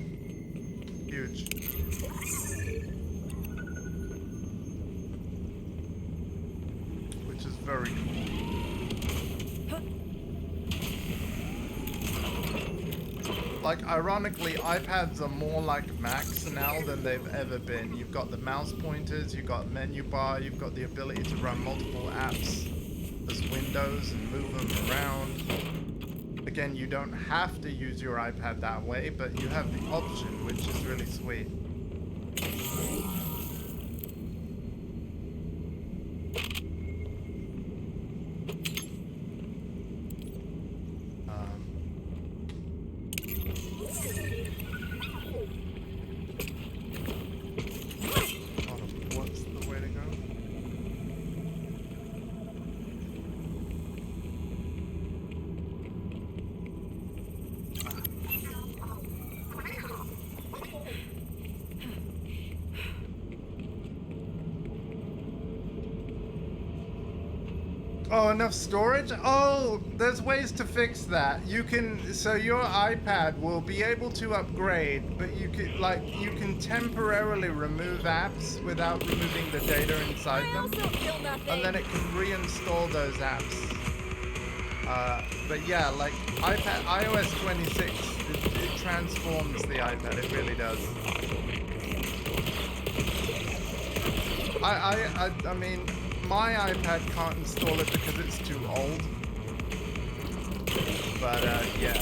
Huge. Which is very cool. Like, ironically, iPads are more like Macs now than they've ever been. You've got the mouse pointers, you've got menu bar, you've got the ability to run multiple apps as windows and move them around. Again, you don't have to use your iPad that way, but you have the option, which is really sweet. Oh, enough storage? Oh, there's ways to fix that. You can, so your iPad will be able to upgrade, but you can temporarily remove apps without removing the data inside them. And then it can reinstall those apps. But yeah, like iOS 26, it transforms the iPad, it really does. I mean, my iPad can't install it because it's too old. But, yeah.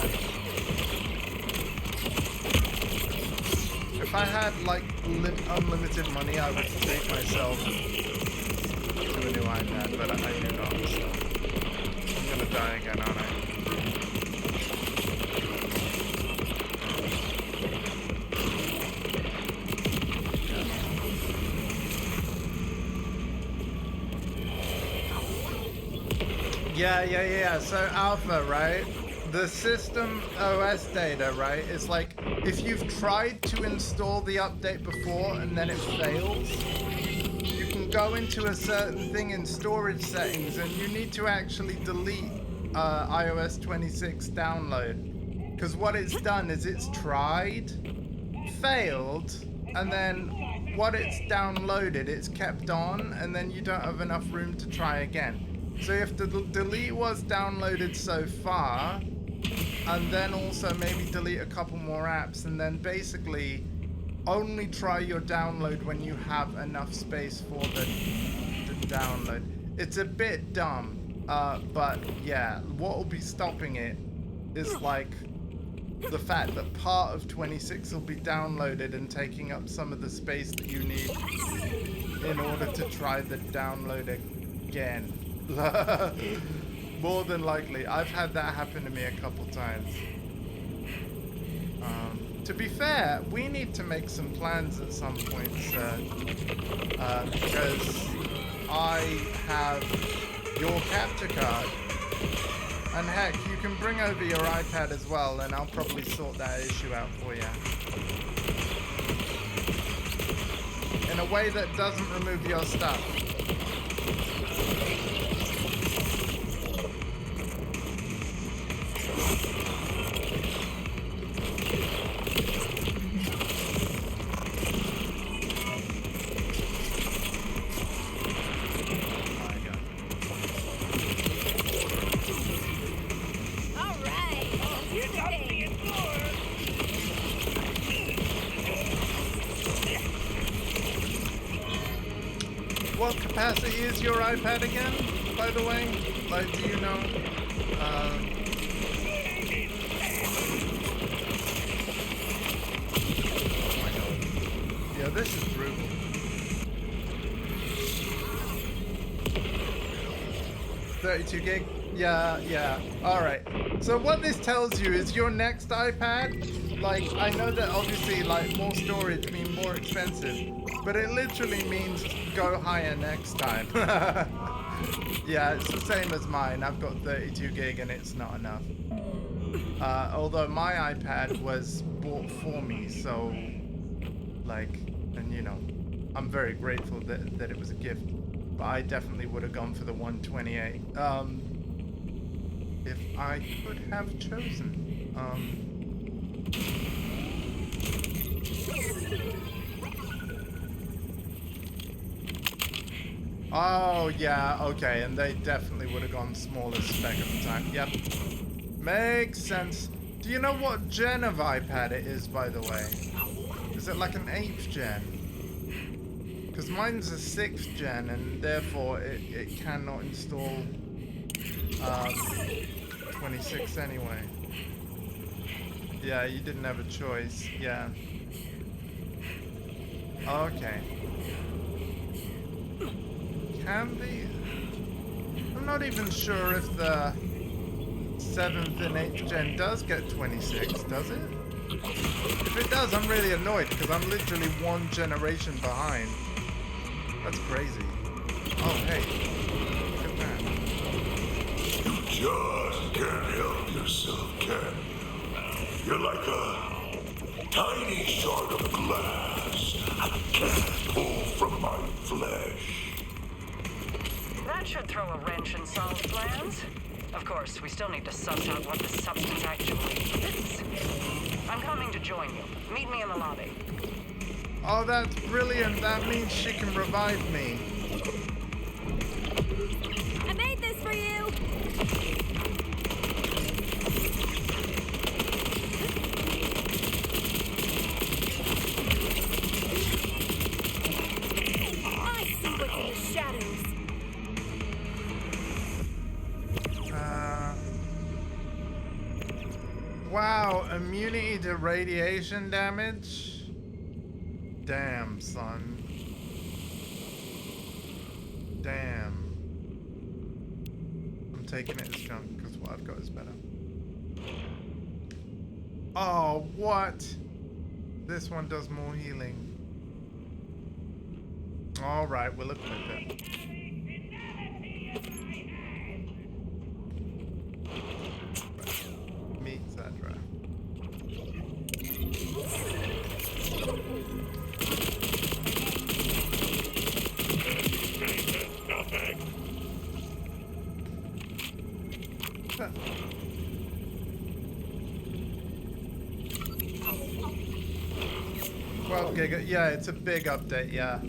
If I had, like, unlimited money, I would treat myself to a new iPad, but I do not, so I'm gonna die again, aren't I? Yeah. So Alpha, right? The system OS data, right? Is like if you've tried to install the update before and then it fails, you can go into a certain thing in storage settings and you need to actually delete iOS 26 download. Because what it's done is it's tried, failed, and then what it's downloaded, it's kept on, and then you don't have enough room to try again. So you have to delete what's downloaded so far, and then also maybe delete a couple more apps, and then basically only try your download when you have enough space for the download. It's a bit dumb, but yeah, what will be stopping it is like the fact that part of 26 will be downloaded and taking up some of the space that you need in order to try the download again. More than likely. I've had that happen to me a couple times. To be fair, we need to make some plans at some point, sir. Because I have your capture card. And heck, you can bring over your iPad as well, and I'll probably sort that issue out for you. In a way that doesn't remove your stuff. What capacity is your iPad again, by the way? Like, do you know? Oh my god. Yeah, this is brutal. $32 gig? Yeah. Alright. So what this tells you is your next iPad, like, I know that obviously, like, more storage means more expensive, but it literally means go higher next time. Yeah, it's the same as mine. I've got 32 gig and it's not enough. Although my iPad was bought for me, so, like, and you know, I'm very grateful that it was a gift. But I definitely would have gone for the 128. If I could have chosen. Oh, yeah, okay, and they definitely would have gone smaller spec at the time. Yep. Makes sense. Do you know what gen of iPad it is, by the way? Is it like an 8th gen? Because mine's a 6th gen, and therefore it cannot install 26 anyway. Yeah, you didn't have a choice. Yeah. Okay. Can be. I'm not even sure if the 7th and 8th gen does get 26, does it? If it does, I'm really annoyed because I'm literally one generation behind. That's crazy. Oh, hey. Look at that. You just can't help yourself, can you? You're like a tiny shard of glass I can't pull from my flesh. That should throw a wrench in Saul's plans. Of course, we still need to suss out what the substance actually is. I'm coming to join you. Meet me in the lobby. Oh, that's brilliant. That means she can revive me. I made this for you! I see what's in the shadows. Wow, immunity to radiation damage? Damn, son. Damn. I'm taking it as junk because what I've got is better. Oh, what? This one does more healing. Alright, we'll equip it. 12 giga. Yeah, it's a big update. Yeah.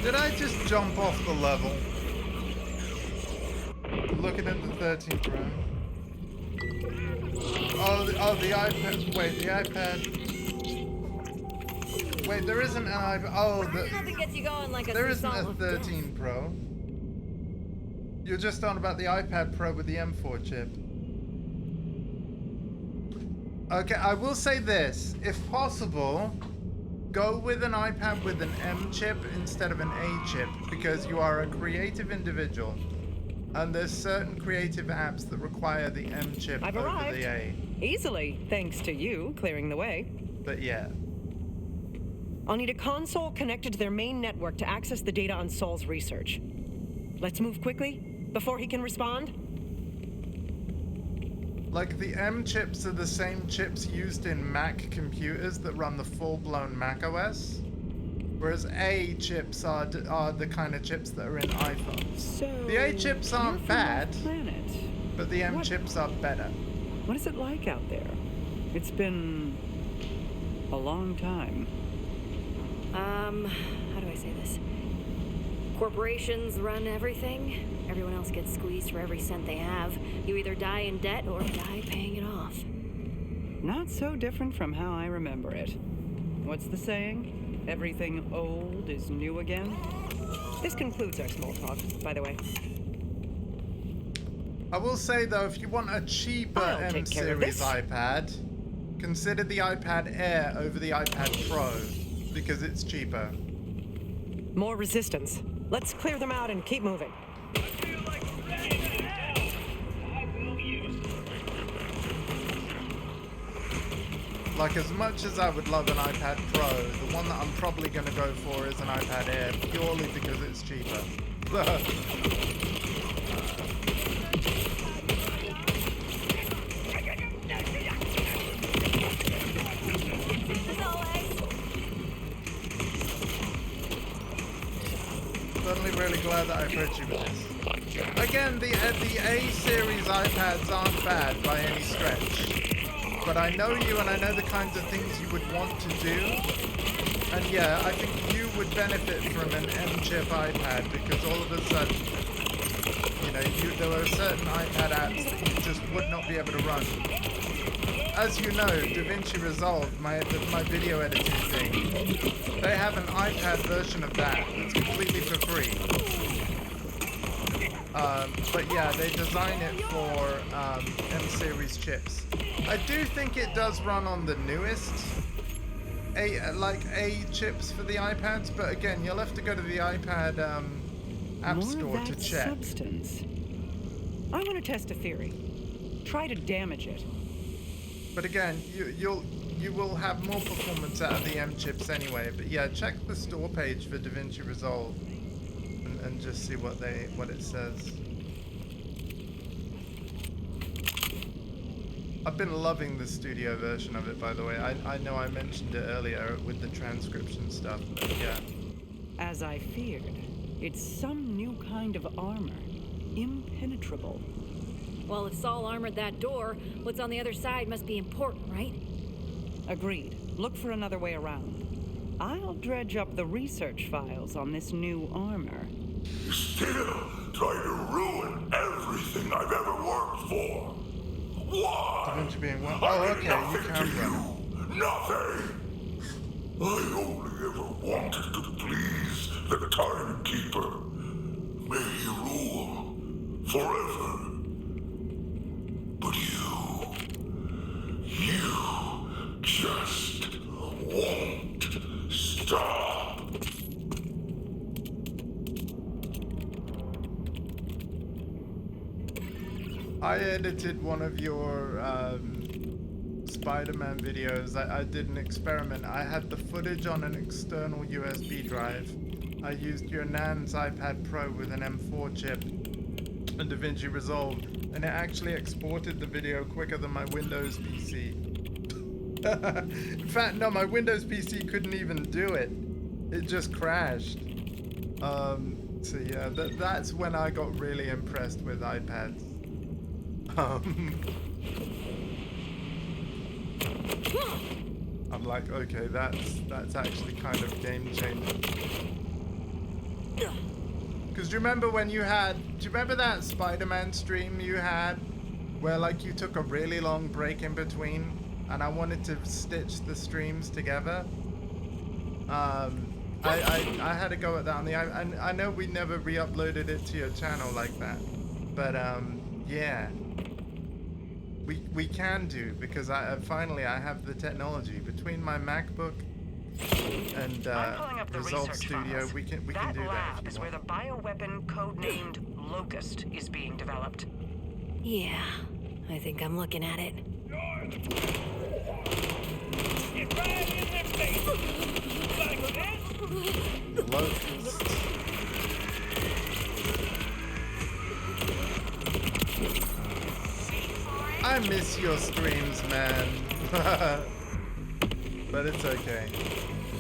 Did I just jump off the level? Looking at the 13th row. Oh, the iPad. Wait, the iPad. Wait, there isn't an iPad. Oh, Nothing gets you going like a there isn't a solid 13 Pro. You're just on about the iPad Pro with the M4 chip. Okay, I will say this. If possible, go with an iPad with an M chip instead of an A chip, because you are a creative individual, and there's certain creative apps that require the M chip I've over arrived. the A. Easily, thanks to you clearing the way. But yeah. I'll need a console connected to their main network to access the data on Saul's research. Let's move quickly, before he can respond. Like, the M chips are the same chips used in Mac computers that run the full-blown Mac OS, whereas A chips are the kind of chips that are in iPhones. So The A chips aren't you're from bad, our planet. but the M What? chips are better. What is it like out there? It's been a long time. How do I say this? Corporations run everything. Everyone else gets squeezed for every cent they have. You either die in debt or die paying it off. Not so different from how I remember it. What's the saying? Everything old is new again? This concludes our small talk, by the way. I will say though, if you want a cheaper I'll M take care of series this. iPad, consider the iPad Air over the iPad Pro, because it's cheaper. More resistance. Let's clear them out and keep moving. Like, as much as I would love an iPad Pro, the one that I'm probably going to go for is an iPad Air, purely because it's cheaper. Certainly really glad that I approached you with this. Again, the A series iPads aren't bad by any stretch. But I know you, and I know the kinds of things you would want to do. And yeah, I think you would benefit from an M-chip iPad, because all of a sudden, you know, there are certain iPad apps that you just would not be able to run. As you know, DaVinci Resolve, my video editing thing, they have an iPad version of that that's completely for free. But yeah, they design it for M-series chips. I do think it does run on the newest A chips for the iPads, but again, you'll have to go to the iPad App More Store of to that check. substance. I want to test a theory. Try to damage it. But again, you will have more performance out of the M chips anyway. But yeah, check the store page for DaVinci Resolve and just see what it says. I've been loving the studio version of it, by the way. I know I mentioned it earlier with the transcription stuff, but yeah. As I feared, it's some new kind of armor. Impenetrable. Well, if Saul armored that door, what's on the other side must be important, right? Agreed. Look for another way around. I'll dredge up the research files on this new armor. You still try to ruin everything I've ever worked for. Why? DaVinci being one. I Oh, did okay, you nothing can to run. you. Nothing. I only ever wanted to please the Timekeeper. May he rule forever. But you just won't stop. I edited one of your Spider-Man videos. I did an experiment. I had the footage on an external USB drive. I used your Nan's iPad Pro with an M4 chip and DaVinci Resolve, and it actually exported the video quicker than my Windows PC. In fact, no, my Windows PC couldn't even do it. It just crashed. So yeah, that's when I got really impressed with iPads. I'm like, okay, that's actually kind of game changing. Because do you remember when do you remember that Spider-Man stream you had where like you took a really long break in between and I wanted to stitch the streams together? I had to go at that on the I know we never re-uploaded it to your channel like that, but yeah, we can do, because finally I have the technology between my MacBook and Resolve Studio. We can do that. That lab is where the bioweapon codenamed Locust is being developed. Yeah, I think I'm looking at it. Get right in their face. Like this. Locust. I miss your streams, man. But it's okay.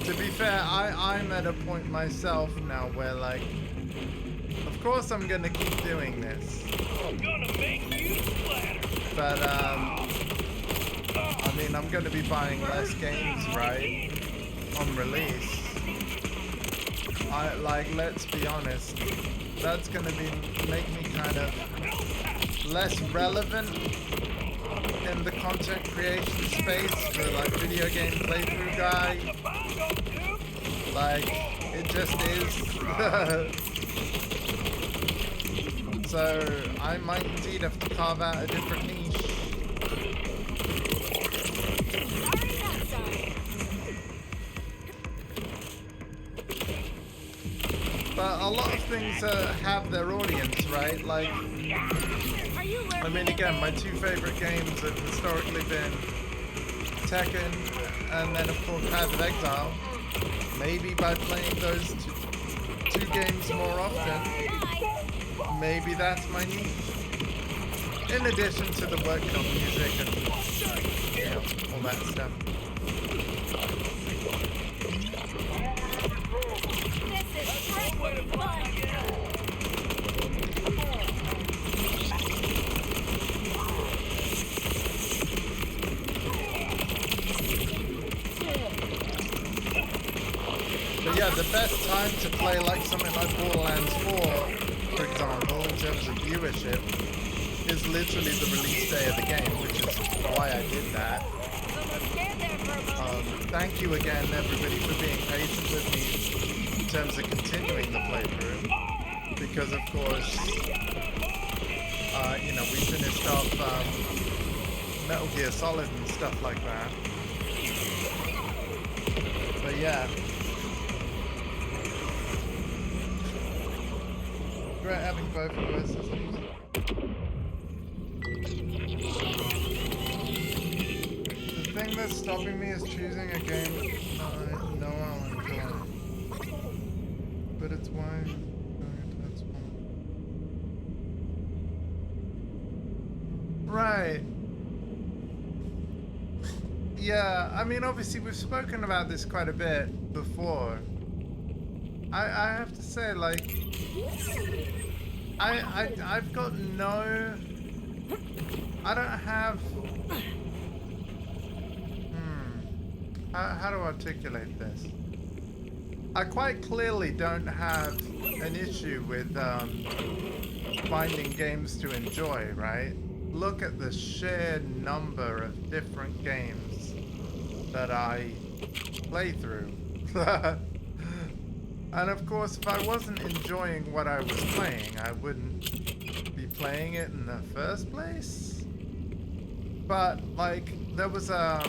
To be fair, I'm at a point myself now where, like, of course I'm gonna keep doing this. I'm gonna make you splatter. But, I mean, I'm gonna be buying less games, right? On release. Let's be honest. That's gonna make me kind of less relevant in the content creation space for, like, video game playthrough guy. Like, it just is. So, I might indeed have to carve out a different niche. But a lot of things have their audience, right? Like, I mean, again, my two favorite games have historically been Tekken and then, of course, Path of Exile. Maybe by playing those two games more often, maybe that's my niche. In addition to the working on music and, you know, all that stuff. But yeah, the best time to play like something like Borderlands 4, for example, in terms of viewership, is literally the release day of the game, which is why I did that. Thank you again, everybody, for being patient with me in terms of continuing the playthrough, because of course, you know, we finished off Metal Gear Solid and stuff like that. But yeah. Great having both of your systems. The thing that's stopping me is choosing a game I know I'll enjoy. But it's why that's one. Right. Yeah, I mean, obviously we've spoken about this quite a bit before. I have to say, like, I've got no, I don't have, how to articulate this? I quite clearly don't have an issue with finding games to enjoy, right? Look at the sheer number of different games that I play through. And of course, if I wasn't enjoying what I was playing, I wouldn't be playing it in the first place. But like there was a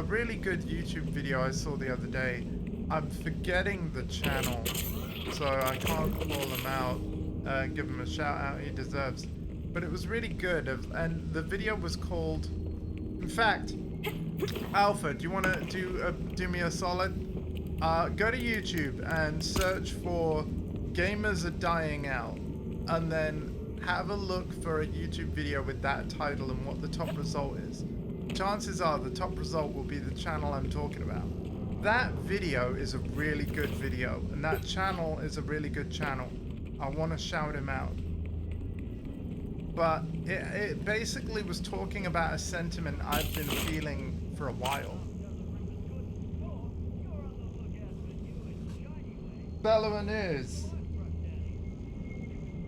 really good YouTube video I saw the other day. I'm forgetting the channel, so I can't call him out, give him a shout out he deserves. But it was really good, and the video was called, in fact, Alpha, do you want to do me a solid? Go to YouTube and search for Gamers Are Dying Out, and then have a look for a YouTube video with that title and what the top result is. Chances are the top result will be the channel I'm talking about. That video is a really good video, and that channel is a really good channel. I want to shout him out. But it basically was talking about a sentiment I've been feeling for a while. Bellow News.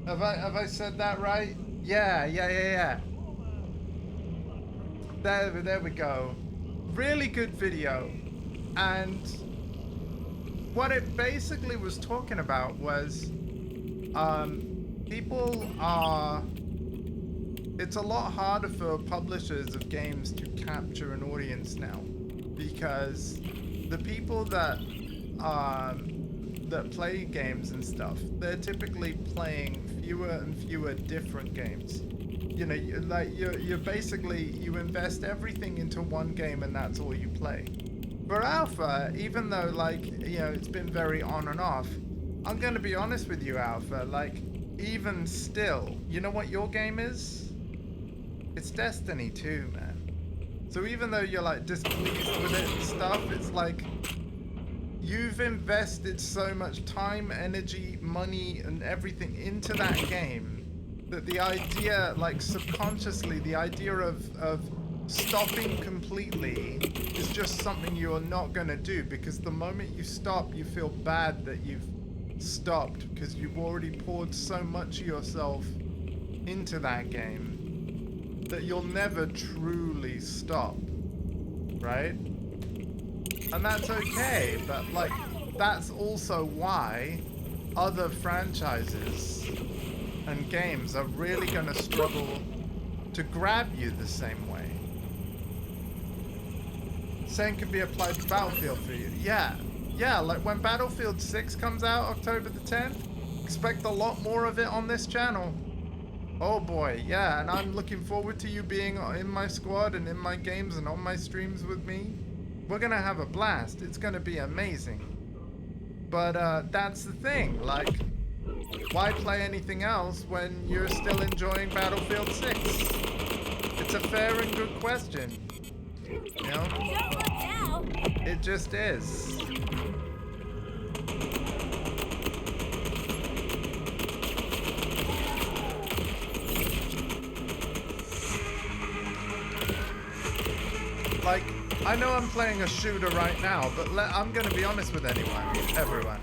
Have I said that right? Yeah. There we go. Really good video. And what it basically was talking about was people are... It's a lot harder for publishers of games to capture an audience now, because the people that play games and stuff, they're typically playing fewer and fewer different games. You know, you're basically, you invest everything into one game and that's all you play. For Alpha, even though, like, you know, it's been very on and off, I'm gonna be honest with you, Alpha, like, even still, you know what your game is? It's Destiny 2, man. So even though you're like displeased with it and stuff, it's like you've invested so much time, energy, money, and everything into that game that the idea, like subconsciously, the idea of stopping completely is just something you're not gonna do, because the moment you stop, you feel bad that you've stopped because you've already poured so much of yourself into that game that you'll never truly stop, right? And that's okay, but like, that's also why other franchises and games are really gonna struggle to grab you the same way. Same can be applied to Battlefield for you. Yeah, like when Battlefield 6 comes out October the 10th, expect a lot more of it on this channel. Oh boy, yeah, and I'm looking forward to you being in my squad and in my games and on my streams with me. We're gonna have a blast. It's gonna be amazing. But that's the thing, like, why play anything else when you're still enjoying Battlefield 6? It's a fair and good question. You know? It just is. Like, I know I'm playing a shooter right now, but I'm gonna be honest with everyone.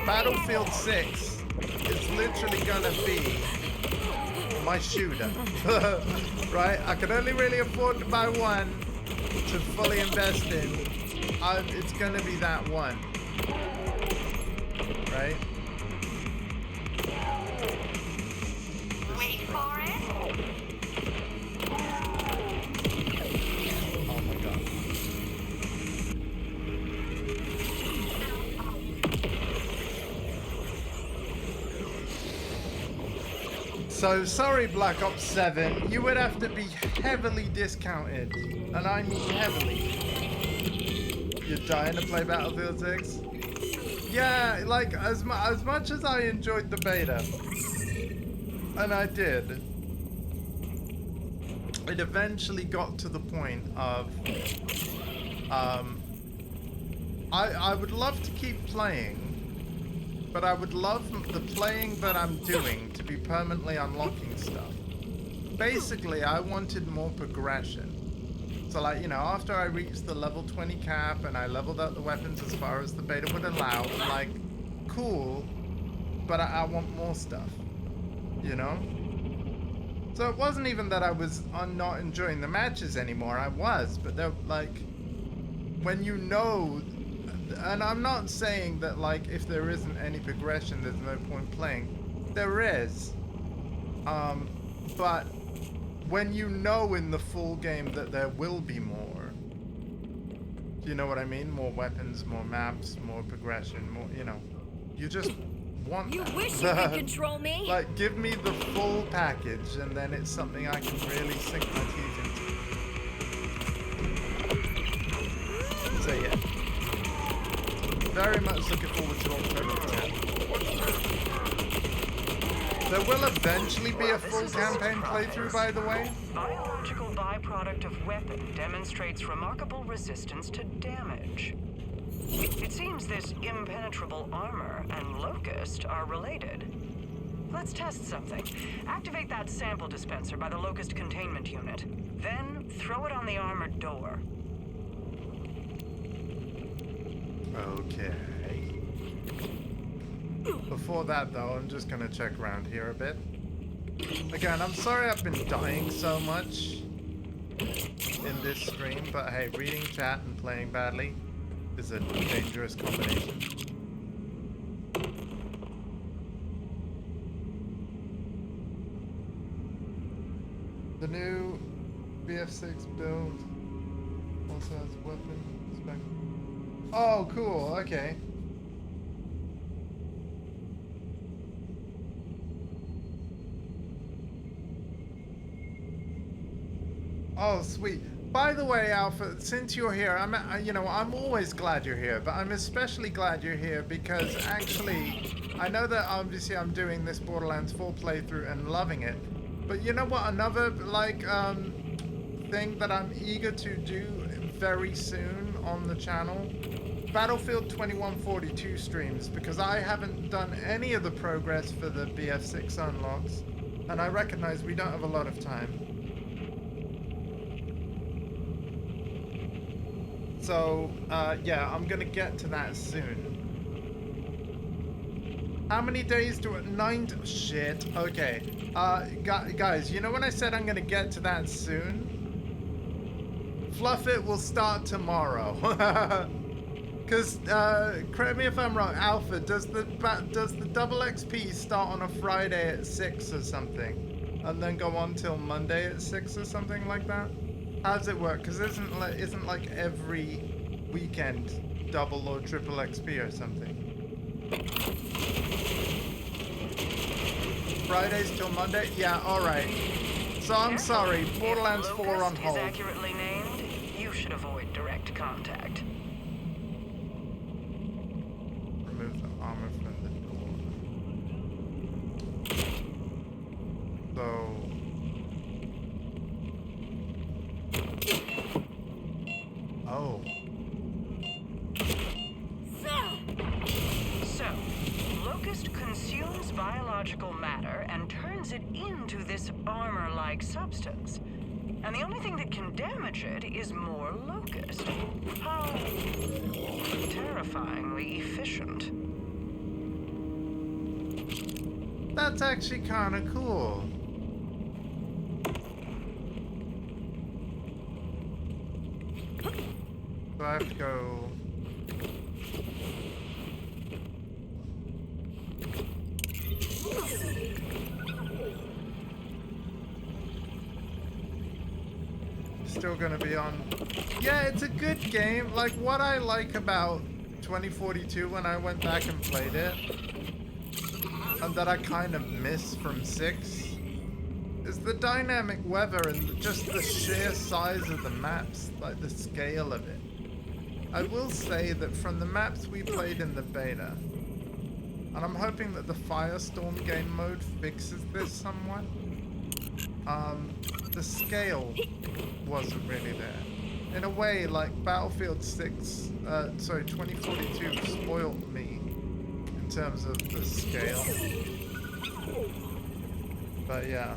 Battlefield 6 is literally gonna be my shooter, right? I can only really afford to buy one to fully invest in. It's gonna be that one, right? Wait for it. Oh my god. So sorry, Black Ops 7, you would have to be heavily discounted, and I mean heavily. You're dying to play Battlefield 6? Yeah, like as much as I enjoyed the beta, and I did, it eventually got to the point of I would love to keep playing, but I would love the playing that I'm doing to be permanently unlocking stuff. Basically, I wanted more progression. So like, you know, after I reached the level 20 cap and I leveled up the weapons as far as the beta would allow, I'm like, cool, but I want more stuff, you know? So it wasn't even that I was not enjoying the matches anymore, I was, but they're like, when you know, and I'm not saying that like if there isn't any progression there's no point playing, there is, But when you know in the full game that there will be more, do you know what I mean? More weapons, more maps, more progression, more, you know, you just want You that. wish you could control me. Like, give me the full package, and then it's something I can really sink my teeth into. So yeah, very much looking forward to October 10th. There will eventually be a full campaign playthrough, by the way. Biological byproduct of weapon demonstrates remarkable resistance to damage. It seems this impenetrable armor and Locust are related. Let's test something. Activate that sample dispenser by the Locust containment unit. Then throw it on the armored door. Okay. Before that, though, I'm just gonna check around here a bit. Again, I'm sorry I've been dying so much in this stream, but hey, reading chat and playing badly is a dangerous combination. The new BF6 build also has weapon spec. Oh, cool. Okay. Oh, sweet. By the way, Alpha, since you're here, I'm always glad you're here, but I'm especially glad you're here because actually, I know that obviously I'm doing this Borderlands 4 playthrough and loving it, but you know what? Another thing that I'm eager to do very soon on the channel, Battlefield 2142 streams, because I haven't done any of the progress for the BF6 unlocks, and I recognize we don't have a lot of time. So, yeah, I'm gonna get to that soon. How many days do it? 9 shit, okay. Guys, you know when I said I'm gonna get to that soon? Fluff It will start tomorrow. Cause, correct me if I'm wrong, Alpha, does the double XP start on a Friday at 6 or something? And then go on till Monday at 6 or something like that? How does it work? Because isn't like every weekend double or triple XP or something? Fridays till Monday? Yeah, alright. So I'm sorry, Borderlands 4 on hold. Is accurately named, you should avoid direct contact. Remove the armor from the door. So... Oh. So, Locust consumes biological matter and turns it into this armor-like substance. And the only thing that can damage it is more Locust. How terrifyingly efficient. That's actually kind of cool. So I have to go... Still gonna be on... Yeah, it's a good game. Like, what I like about 2042 when I went back and played it, and that I kind of miss from 6, is the dynamic weather and just the sheer size of the maps, like the scale of it. I will say that from the maps we played in the beta, and I'm hoping that the Firestorm game mode fixes this somewhat, the scale wasn't really there. In a way, like Battlefield 2042 spoiled me in terms of the scale. But yeah.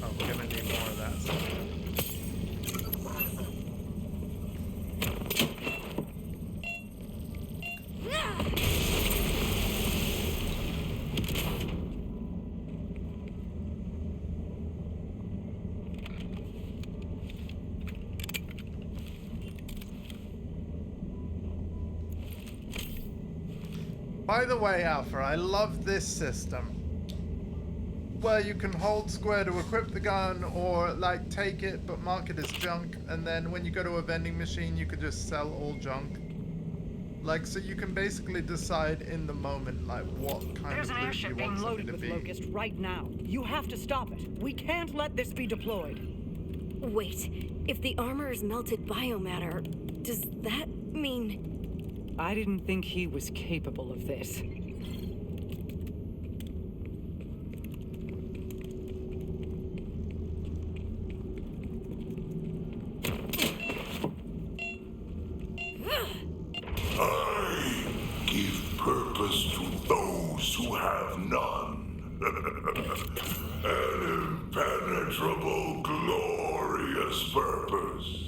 Oh, we're gonna need more of that stuff. By the way, Alpha, I love this system. Where you can hold square to equip the gun or like take it but mark it as junk, and then when you go to a vending machine you could just sell all junk. Like, so you can basically decide in the moment like what kind There's of an loot you airship want I'm something loaded to with be. Locust right now. You have to stop it. We can't let this be deployed. Wait, if the armor is melted biomatter, does that mean... I didn't think he was capable of this. I give purpose to those who have none. An impenetrable, glorious purpose.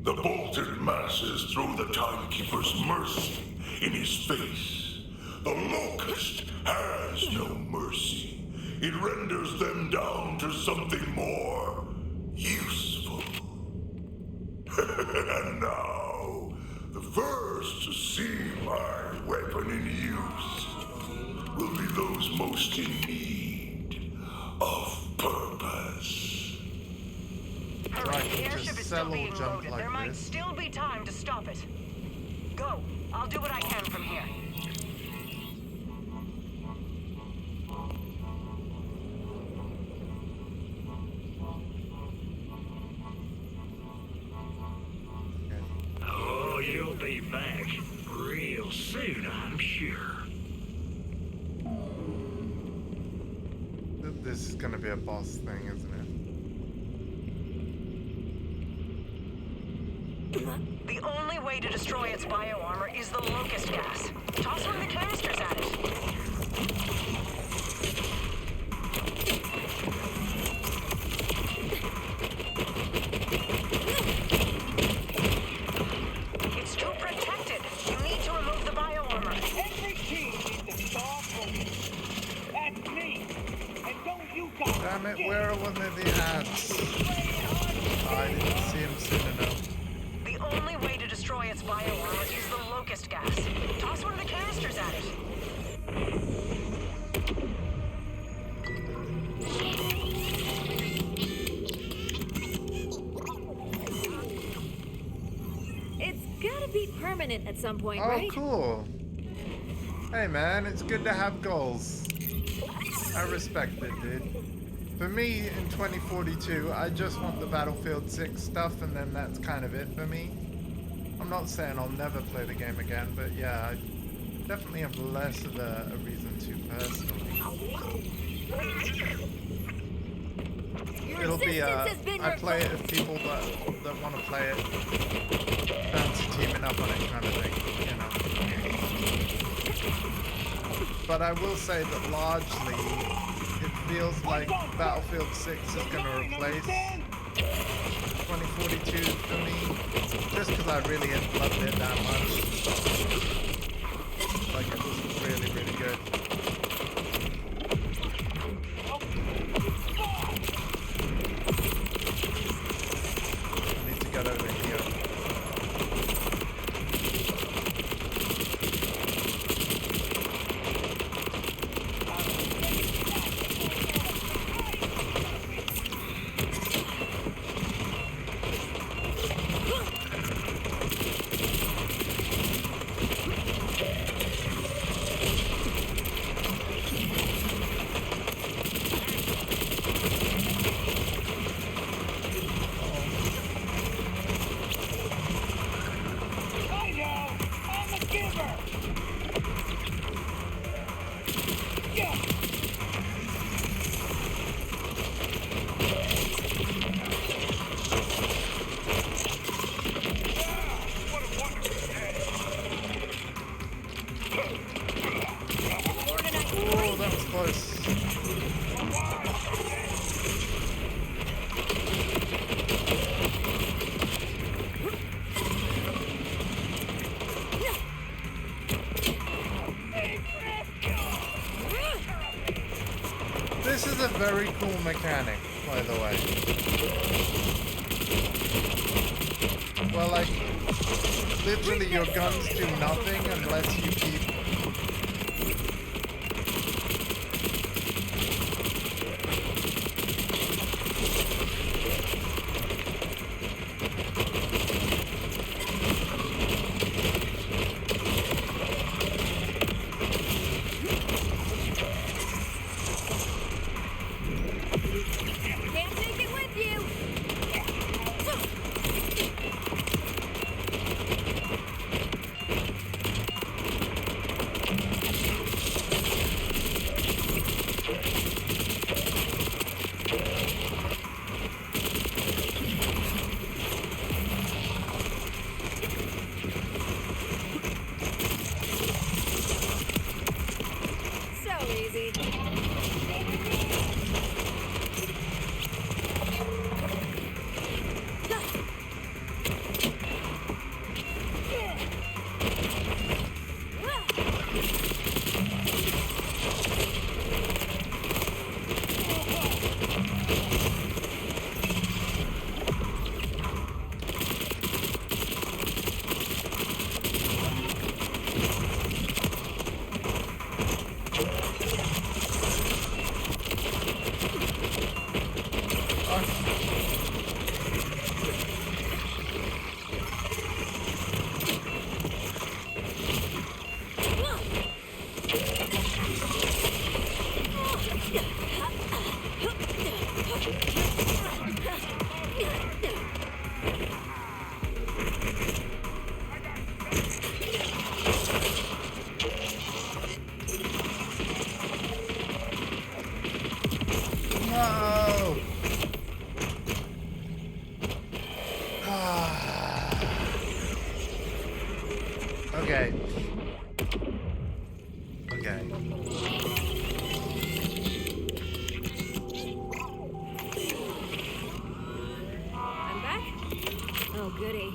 The bolted masses throw the Timekeeper's mercy in his face. The Locust has no mercy. It renders them down to something more useful. And now, the first to see my weapon in use will be those most in need of purpose. Right, Hurry, the just airship is sell still all being junk loaded. like There might this. still be time to stop it. Go. I'll do what I can from here. Oh, you'll be back real soon, I'm sure. This is gonna be a boss thing, isn't it? The only way to destroy its bioarmor is the locust gas. Toss one of the canisters at it. It's too protected. You need to remove the bioarmor. Every team needs to start from... That's me. And don't you guys... Damn it, where are one of the ads? Oh, I didn't see him soon enough. The only way to destroy its bioarmor is the locust gas. Toss one of the canisters at it. It's gotta be permanent at some point, Oh, cool. Hey man, it's good to have goals. I respect it, dude. For me, in 2042, I just want the Battlefield 6 stuff, and then that's kind of it for me. I'm not saying I'll never play the game again, but yeah, I definitely have less of a reason to personally. It'll be, I play it if people that want to play it fancy teaming up on it kind of thing, you know. But I will say that largely, it feels like Battlefield 6 is going to replace 2042 for me, just because I really loved it that much. Like, it was really, really good. I need to get over here. I know! I'm a giver! Yeah! What a wonderful day! Oh, that was close. This is a very cool mechanic, by the way. Well, like, literally your guns do nothing unless you keep easy. No! Okay. Okay. I'm back? Oh, goody.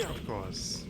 Of course.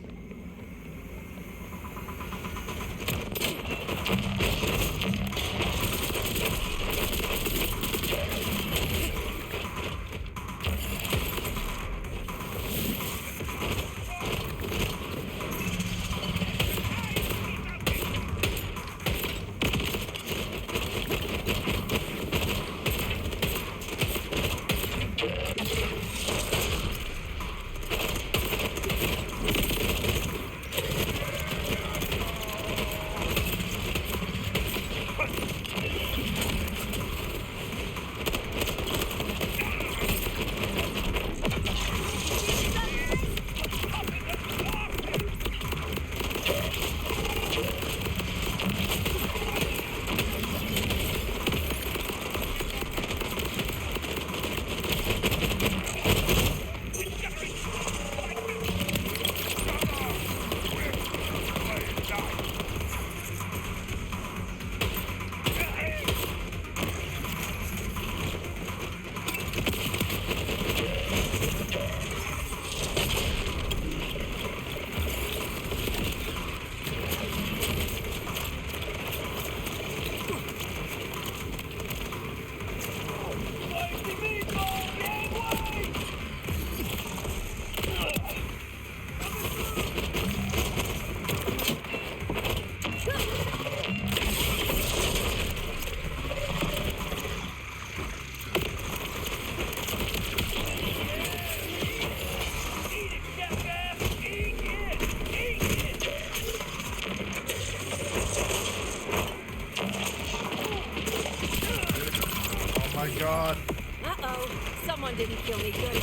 Oh my god. Uh-oh. Someone didn't kill me good.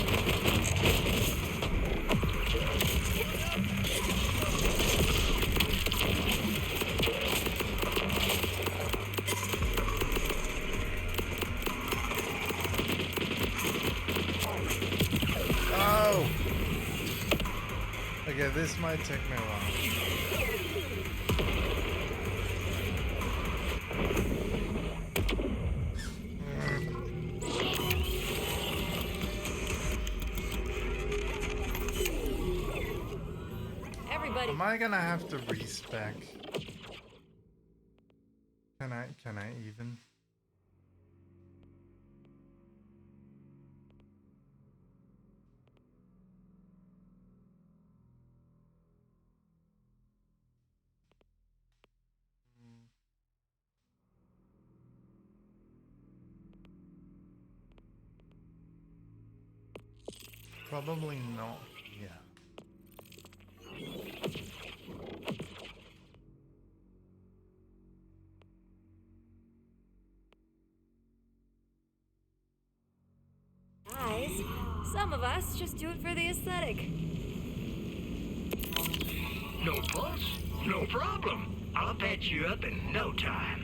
Oh! Okay, this might take me a while. Everybody. Am I gonna have to respec? Can I even? Probably not. Yeah. Guys, some of us just do it for the aesthetic. No fuss, no problem. I'll patch you up in no time.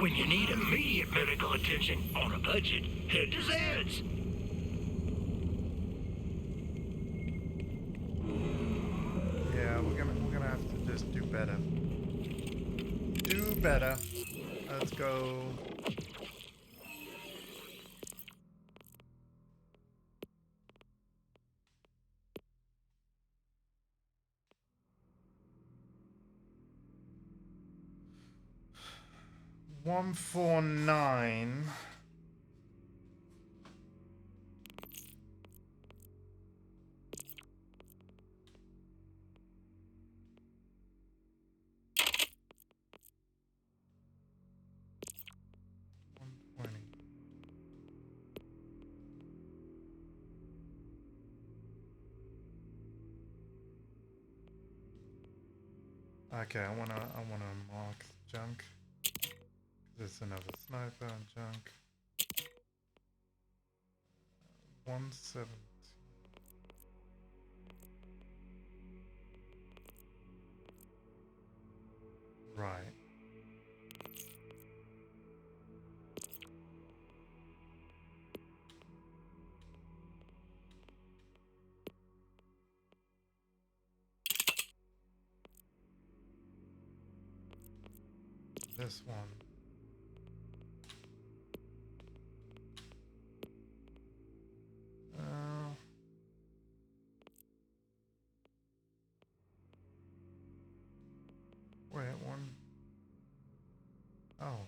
When you need immediate medical attention on a budget, head to Zed's. Yeah, we're gonna have to just do better. Do better. Let's go. $149. Okay, I wanna mark junk. There's another sniper and junk. 170. Right. This one. Wait, one. Oh.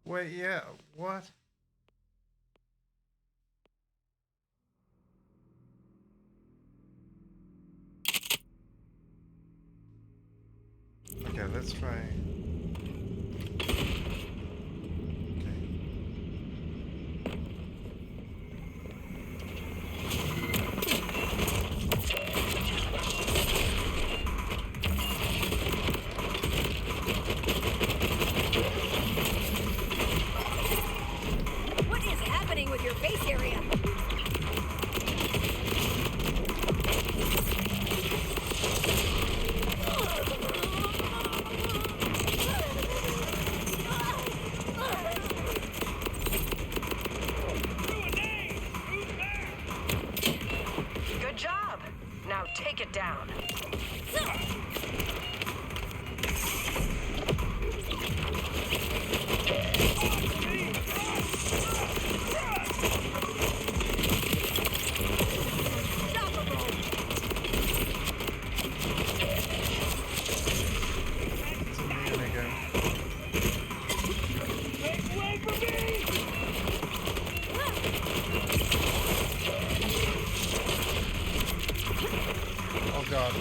Wait, yeah, what? Okay, let's try. What is happening with your face area? Good job. Now take it down. Oh god.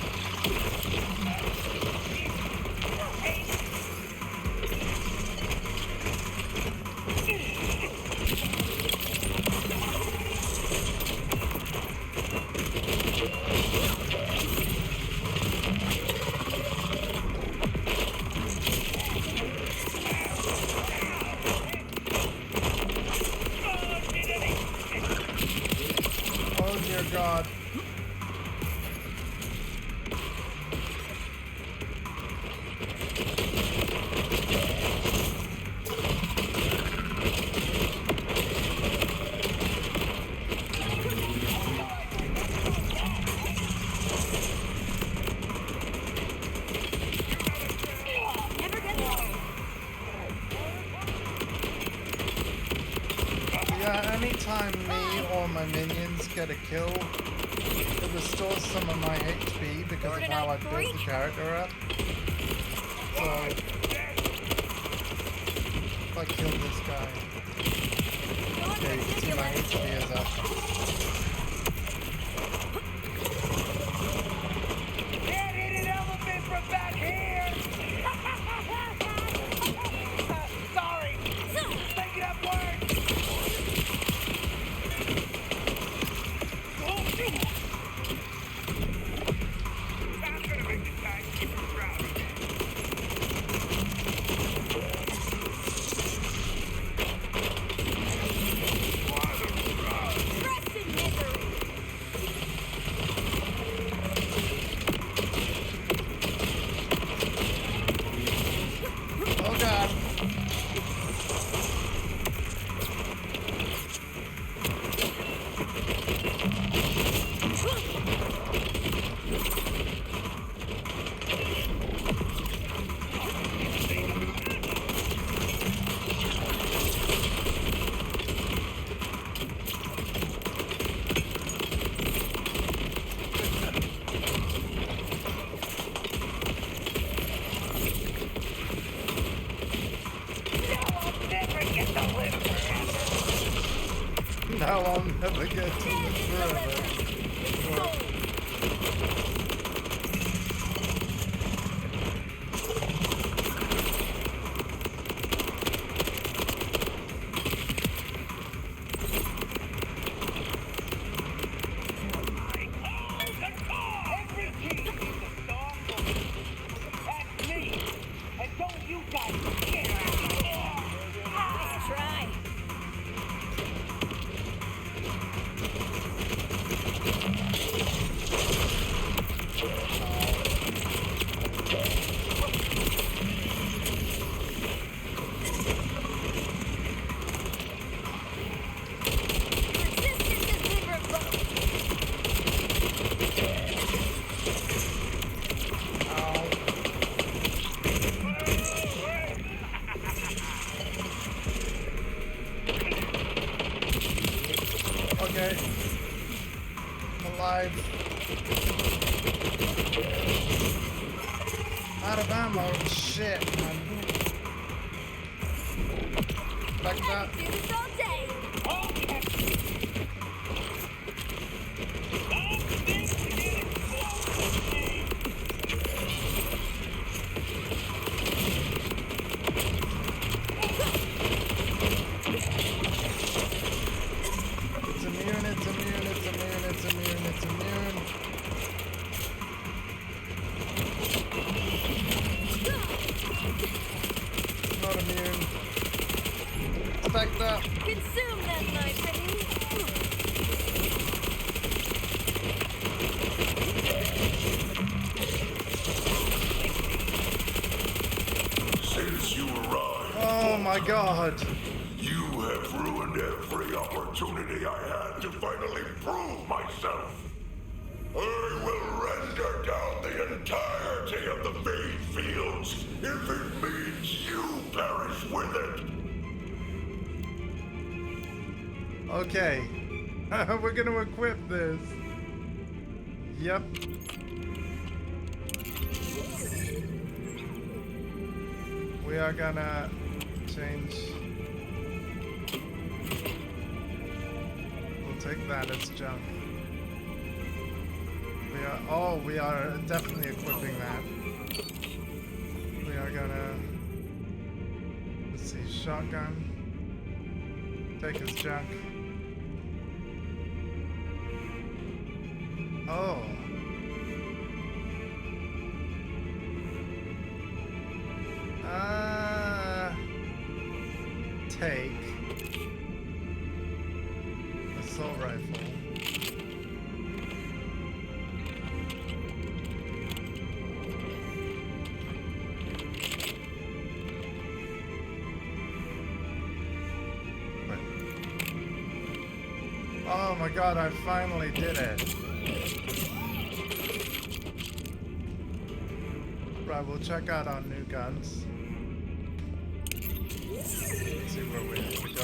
Oh dear god. Yeah, anytime me or my minions get a kill, it restores some of my HP because of how I built the character up. So, if I kill this guy, okay, you can see my HP is up. Can't hit an elephant from back here! Sorry! Making up words! I'm gonna make this guy super proud of me. now I'll never get to the forever. Every key is a star for me. That's me. And don't you guys forget it. Nice try. Resistance has been revoked. Okay. I'm alive. Out of ammo. Shit, man. Back that. Do this all day. It's immune, it's immune, it's immune, it's immune, it's immune. Not immune. Back up. Consume them, my friend. Since you arrived, Oh my god. you have ruined every opportunity I had to finally prove myself. I will render down the entirety of the Fade Fields if it means you perish with it. Okay. We're gonna equip this. Yep. We are gonna change. We'll take that as junk. We are definitely equipping that. We are gonna, let's see, shotgun. Take his junk. Oh. Take assault rifle. Wait. Oh my god, I finally did it. Right, we'll check out our new guns. Let's see where we have to go.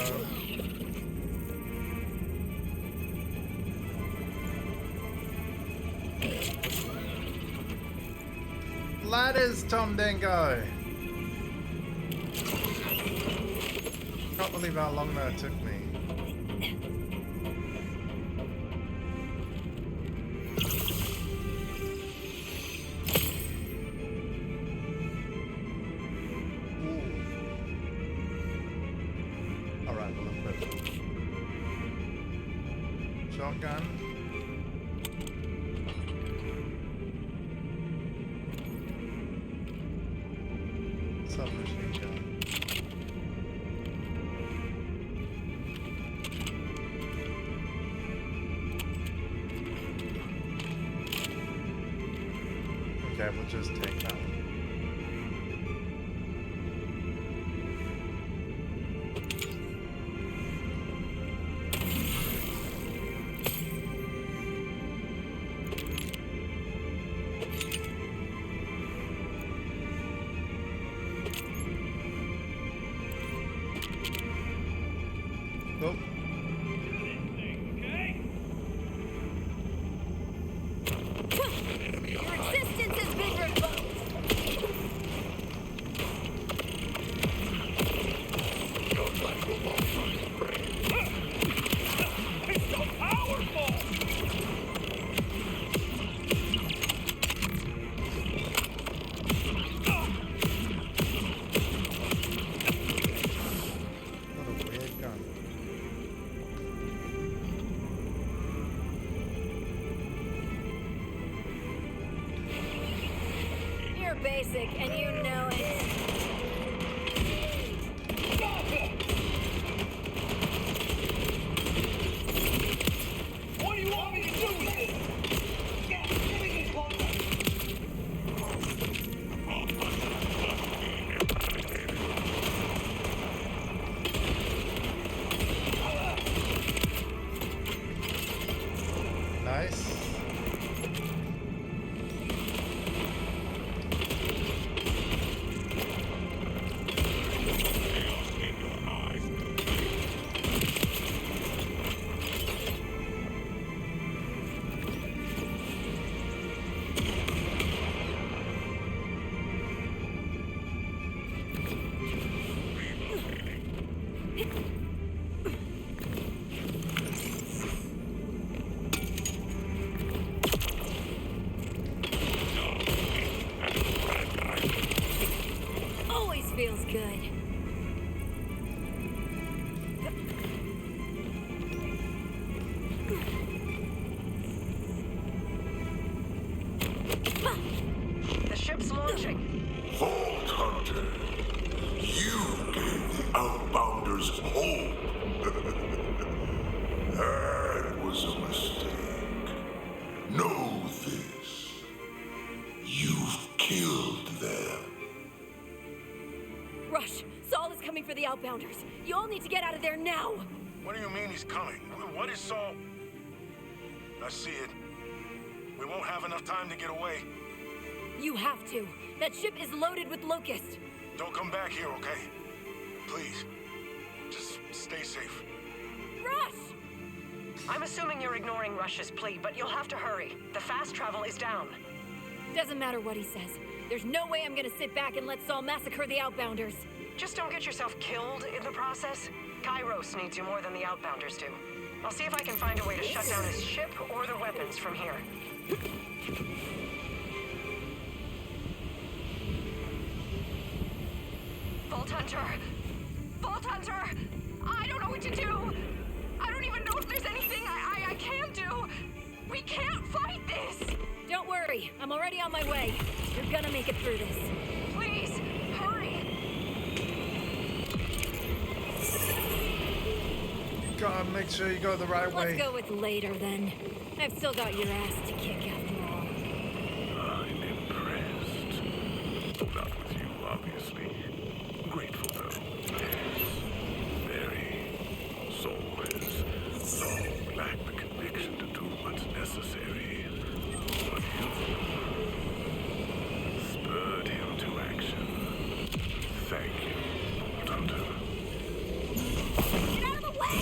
Ladders, Tom Dingo! Can't believe how long that took me. Alright, we'll equip it. Shotgun. Submachine gun. Okay, we'll just take that one. Nope. Your existence has been revoked. feels good. The ship's launching. Vault Hunter, you gave the Outbounders hope. That was a mistake. Know this. You've killed them. Rush, Saul is coming for the Outbounders. You all need to get out of there now. What do you mean he's coming? What is Saul? I see it. We won't have enough time to get away. You have to. That ship is loaded with locusts. Don't come back here, okay? Please. Just stay safe. Rush! I'm assuming you're ignoring Rush's plea, but you'll have to hurry. The fast travel is down. Doesn't matter what he says. There's no way I'm gonna sit back and let Saul massacre the Outbounders. Just don't get yourself killed in the process. Kairos needs you more than the Outbounders do. I'll see if I can find a way to shut down his ship or the weapons from here. Vault Hunter! Vault Hunter! I don't know what to do! I don't even know if there's anything I can do! We can't fight this! Don't worry, I'm already on my way. You're gonna make it through this. Please, hurry! Gotta make sure you go the right way. Let's go with later then. I've still got your ass to kick after all. I'm impressed. Not with you, obviously. Grateful, though. Yes. Very. Soul has long lacked the conviction to do what's necessary. But you spurred him to action. Thank you, Hunter. Get out of the way!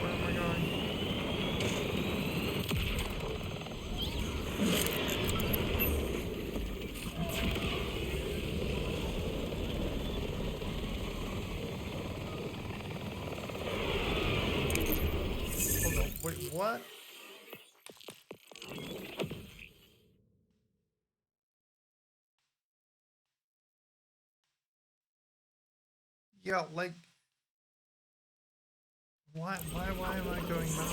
Where am I going? Hold on. Wait, what? Yeah, like, why am I going now?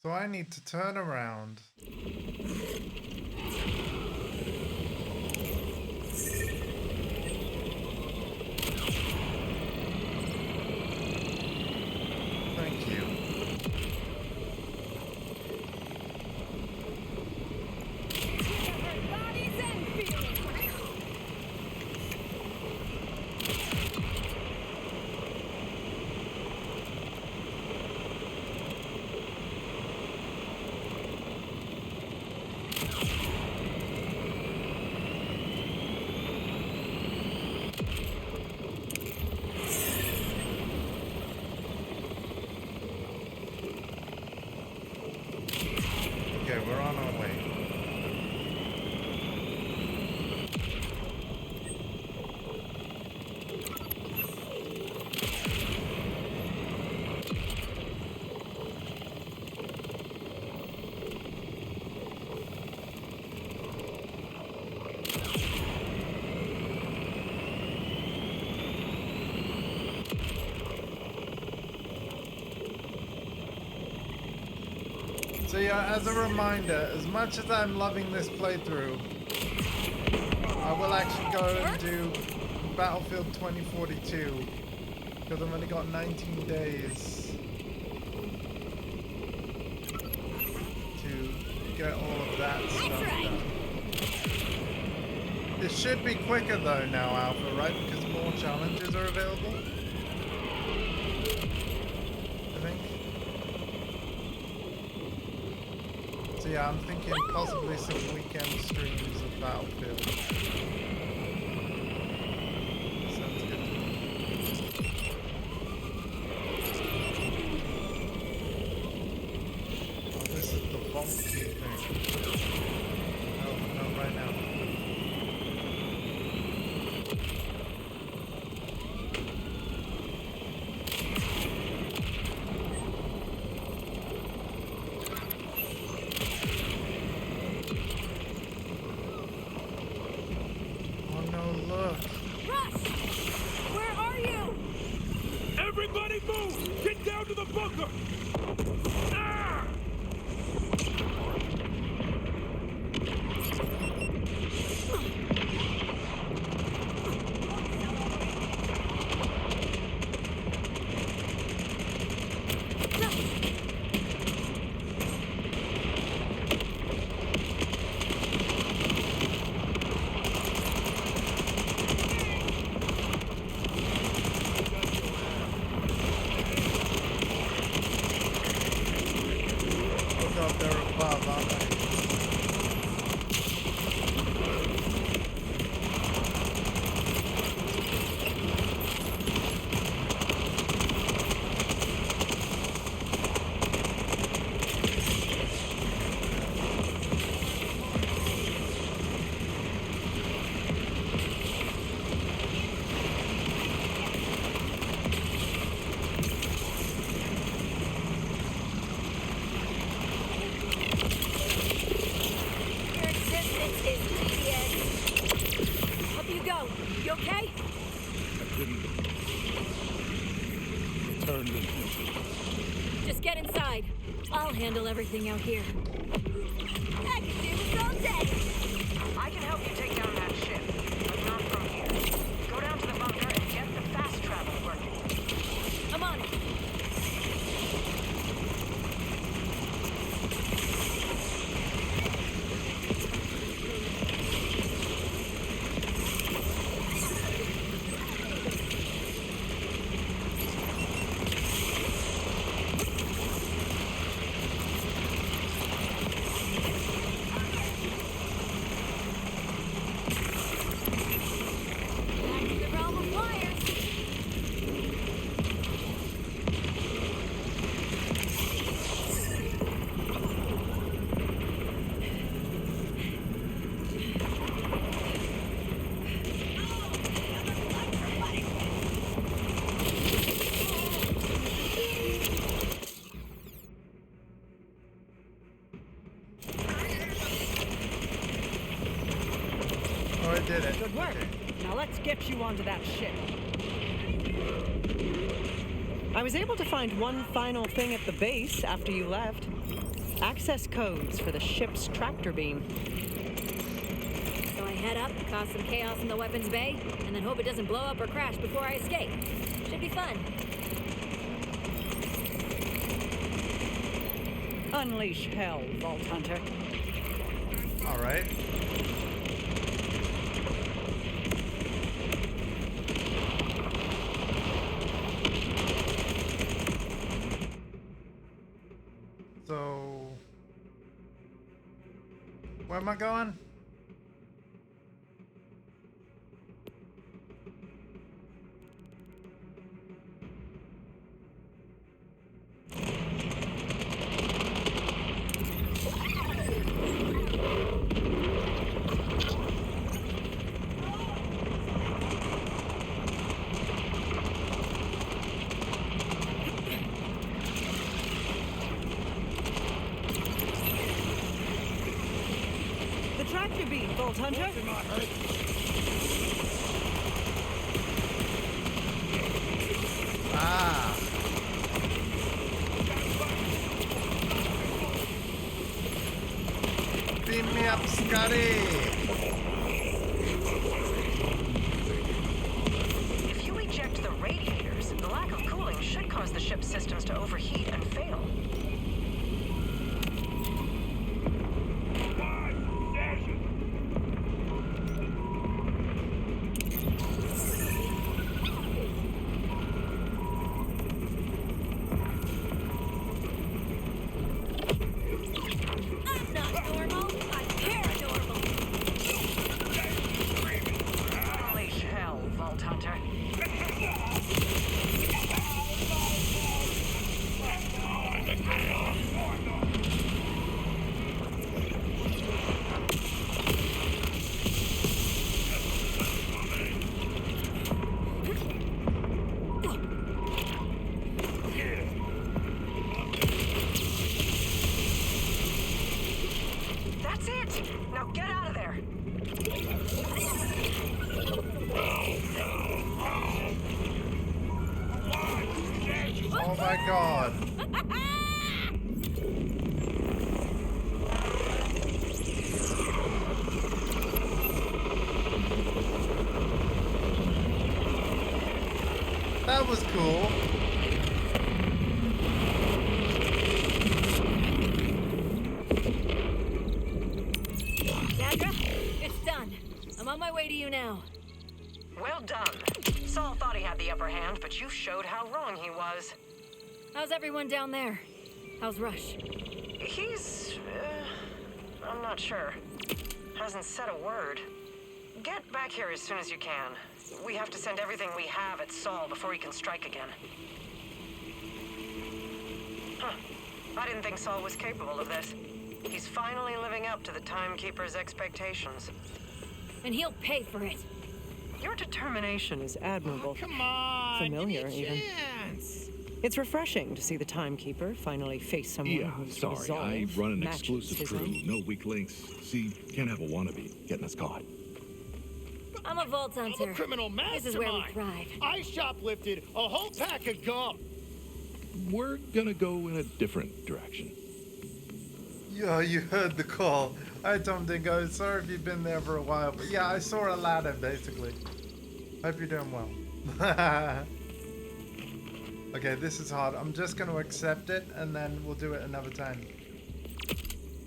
So I need to turn around. Thank you. Bodies and feelings! Okay, we're on our way. So yeah, as a reminder, as much as I'm loving this playthrough, I will actually go and do Battlefield 2042, because I've only got 19 days to get all of that stuff done. It should be quicker though now, Alpha, right? Because more challenges are available, I think. So yeah, I'm thinking possibly some weekend streams of Battlefield. Sounds good to me. No, right now. Oh no, look. Russ! Where are you? Everybody move! Get down to the bunker! Ah! Look up there above, aren't they? Your existence is tedious. Up you go. You okay? Turned it. Just get inside. I'll handle everything out here. I can do this all day. I can help you take down that ship, but not from here. Go down to the bunker and get the fast travel working. I'm on it. Back to the realm of wires. Oh, I did it. Good work. Now let's get you onto that ship. I was able to find one final thing at the base after you left. Access codes for the ship's tractor beam. So I head up, cause some chaos in the weapons bay, and then hope it doesn't blow up or crash before I escape. Should be fun. Unleash hell, Vault Hunter. All right. So, where am I going? The tractor beam, Vault Hunter. Ah. Beam me up, Scotty. If you eject the radiators, the lack of cooling should cause the ship's systems to overheat and fail. I'm not normal. I'm paranormal. Unleash hell, Vault Hunter. Get out of there! Oh my god. That was cool. Sandra, it's done. I'm on my way to you now. Well done. Saul thought he had the upper hand, but you showed how wrong he was. How's everyone down there? How's Rush? He's... I'm not sure. Hasn't said a word. Get back here as soon as you can. We have to send everything we have at Saul before he can strike again. Huh. I didn't think Saul was capable of this. He's finally living up to the Timekeeper's expectations. And he'll pay for it. Your determination is admirable. Come on, Familiar, give me a even. chance. It's refreshing to see the Timekeeper finally face someone Yeah, whose sorry. resolve I run an matches exclusive his crew. own. No weak links. See, can't have a wannabe getting us caught. I'm a Vault I'm Hunter. a criminal This is where we mastermind. thrive. I shoplifted a whole pack of gum. We're gonna go in a different direction. Yeah, you heard the call. Hi, Tom Dingo. Sorry if you've been there for a while, but yeah, I saw a ladder, basically. Hope you're doing well. Okay, this is hard. I'm just going to accept it, and then we'll do it another time.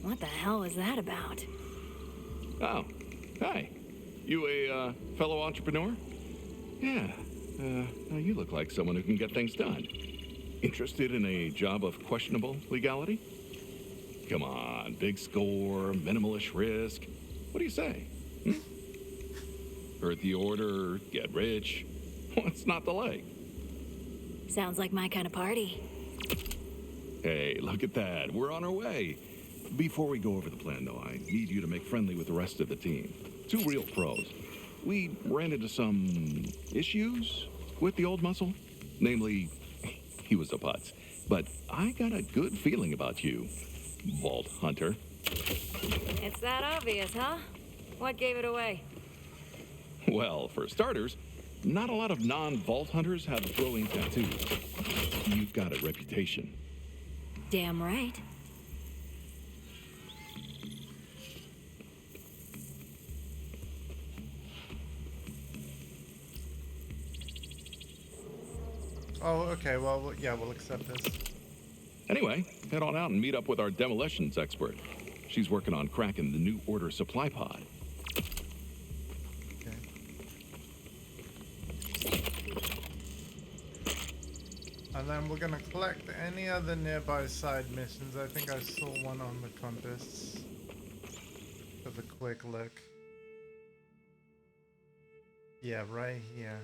What the hell was that about? Oh, hi. You a fellow entrepreneur? Yeah. Now you look like someone who can get things done. Interested in a job of questionable legality? Come on, big score, minimalish risk. What do you say? Hurt the order, get rich. What's not the leg? Sounds like my kind of party. Hey, look at that. We're on our way. Before we go over the plan, though, I need you to make friendly with the rest of the team. Two real pros. We ran into some issues with the old muscle. Namely, he was a putz. But I got a good feeling about you, Vault Hunter. It's that obvious, huh? What gave it away? Well, for starters, not a lot of non-Vault Hunters have glowing tattoos. You've got a reputation. Damn right. Oh, okay. Well, yeah, we'll accept this. Anyway, head on out and meet up with our demolitions expert. She's working on cracking the New Order supply pod. Okay. And then we're gonna collect any other nearby side missions. I think I saw one on the compass. Have a quick look. Yeah, right here.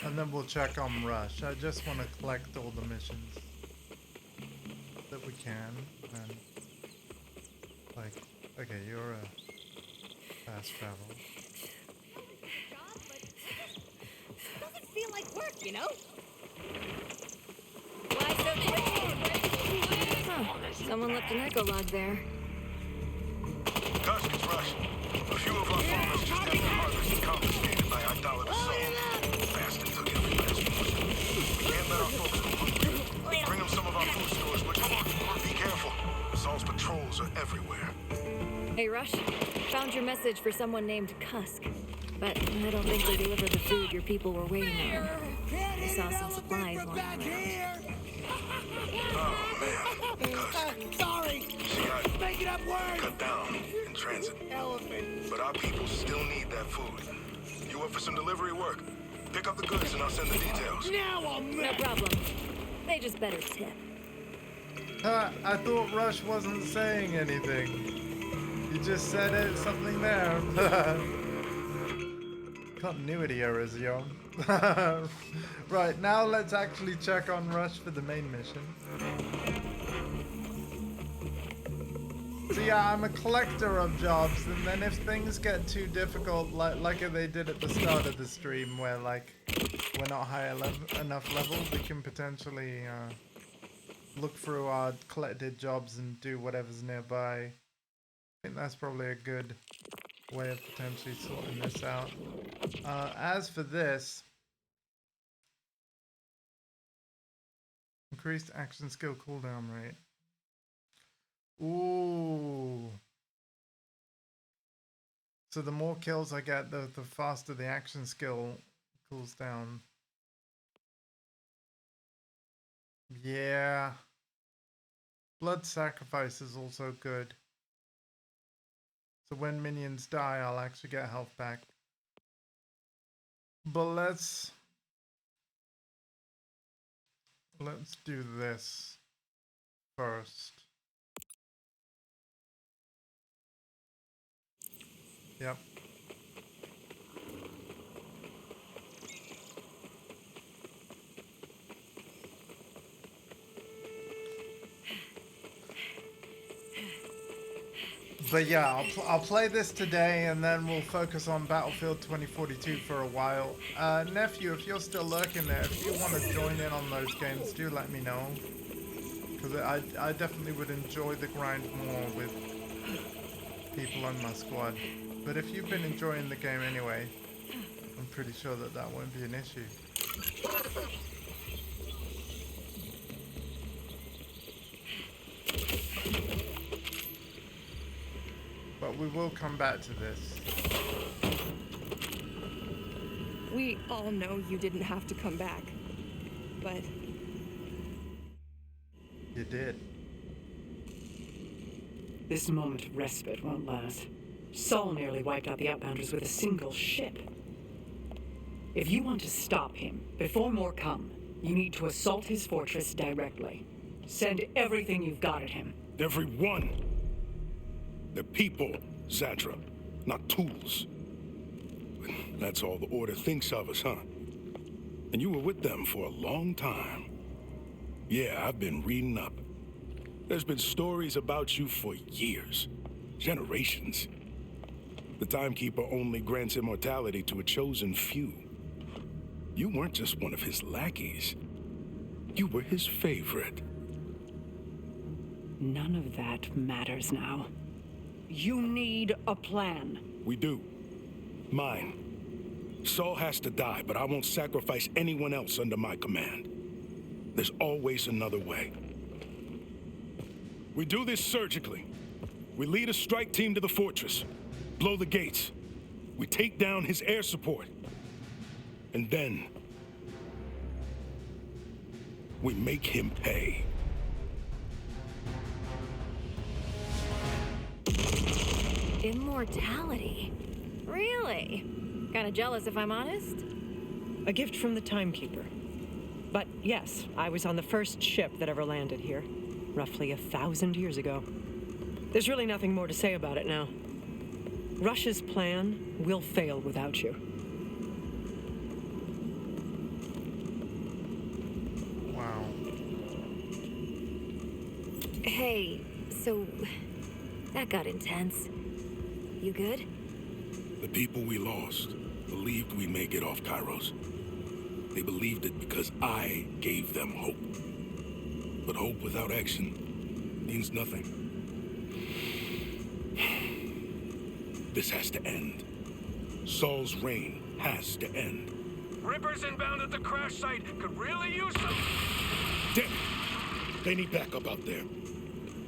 And then we'll check on Rush. I just want to collect all the missions that we can. And like, okay, you're a fast travel. Doesn't feel like work, you know? Why so quick? Huh. Someone left an echo log there. Dusk is Rush. A few of our farmers just had their harvest confiscated by idolatrous Saul. Bastard took every last one. We can't let our folks go hungry. Bring them some of our food stores, but come on, be careful. Saul's patrols are everywhere. Hey, Rush. Found your message for someone named Cusk. But I don't think they delivered the food your people were waiting on. I saw some supplies lying around. Oh, man. Dusk. Sorry. See, I Making up words. cut down in transit. Elephant. But our people still need that food. You up for some delivery work? Pick up the goods and I'll send the details. Now I'm No problem. They just better tip. I thought Rush wasn't saying anything. You just said it, something there. Continuity errors, yo. Right, now let's actually check on Rush for the main mission. So yeah, I'm a collector of jobs, and then if things get too difficult, like they did at the start of the stream, where like we're not high enough level, we can potentially look through our collected jobs and do whatever's nearby. I think that's probably a good way of potentially sorting this out. As for this, increased action skill cooldown rate. Ooh. So the more kills I get, the faster the action skill cools down. Yeah. Blood sacrifice is also good. So when minions die, I'll actually get health back. But let's do this first. Yep. But yeah, I'll play this today, and then we'll focus on Battlefield 2042 for a while. Nephew, if you're still lurking there, if you want to join in on those games, do let me know. Because I definitely would enjoy the grind more with people on my squad. But if you've been enjoying the game anyway, I'm pretty sure that won't be an issue. But we will come back to this. We all know you didn't have to come back, but... You did. This moment of respite won't last. Saul nearly wiped out the Outbounders with a single ship. If you want to stop him before more come, you need to assault his fortress directly. Send everything you've got at him. Everyone. They're people, Zadra, not tools. That's all the Order thinks of us, huh? And you were with them for a long time. Yeah, I've been reading up. There's been stories about you for years, generations. The Timekeeper only grants immortality to a chosen few. You weren't just one of his lackeys. You were his favorite. None of that matters now. You need a plan. We do. Mine. Saul has to die, but I won't sacrifice anyone else under my command. There's always another way. We do this surgically. We lead a strike team to the fortress, blow the gates. We take down his air support. And then we make him pay. Immortality? Really? Kinda jealous if I'm honest. A gift from the Timekeeper. But yes, I was on the first ship that ever landed here, roughly 1,000 years ago. There's really nothing more to say about it now. Rush's plan will fail without you. Wow. Hey, so that got intense. You good? The people we lost believed we'd make it off Kairos. They believed it because I gave them hope. But hope without action means nothing. This has to end. Saul's reign has to end. Rippers inbound at the crash site could really use some... Damn it! They need backup out there.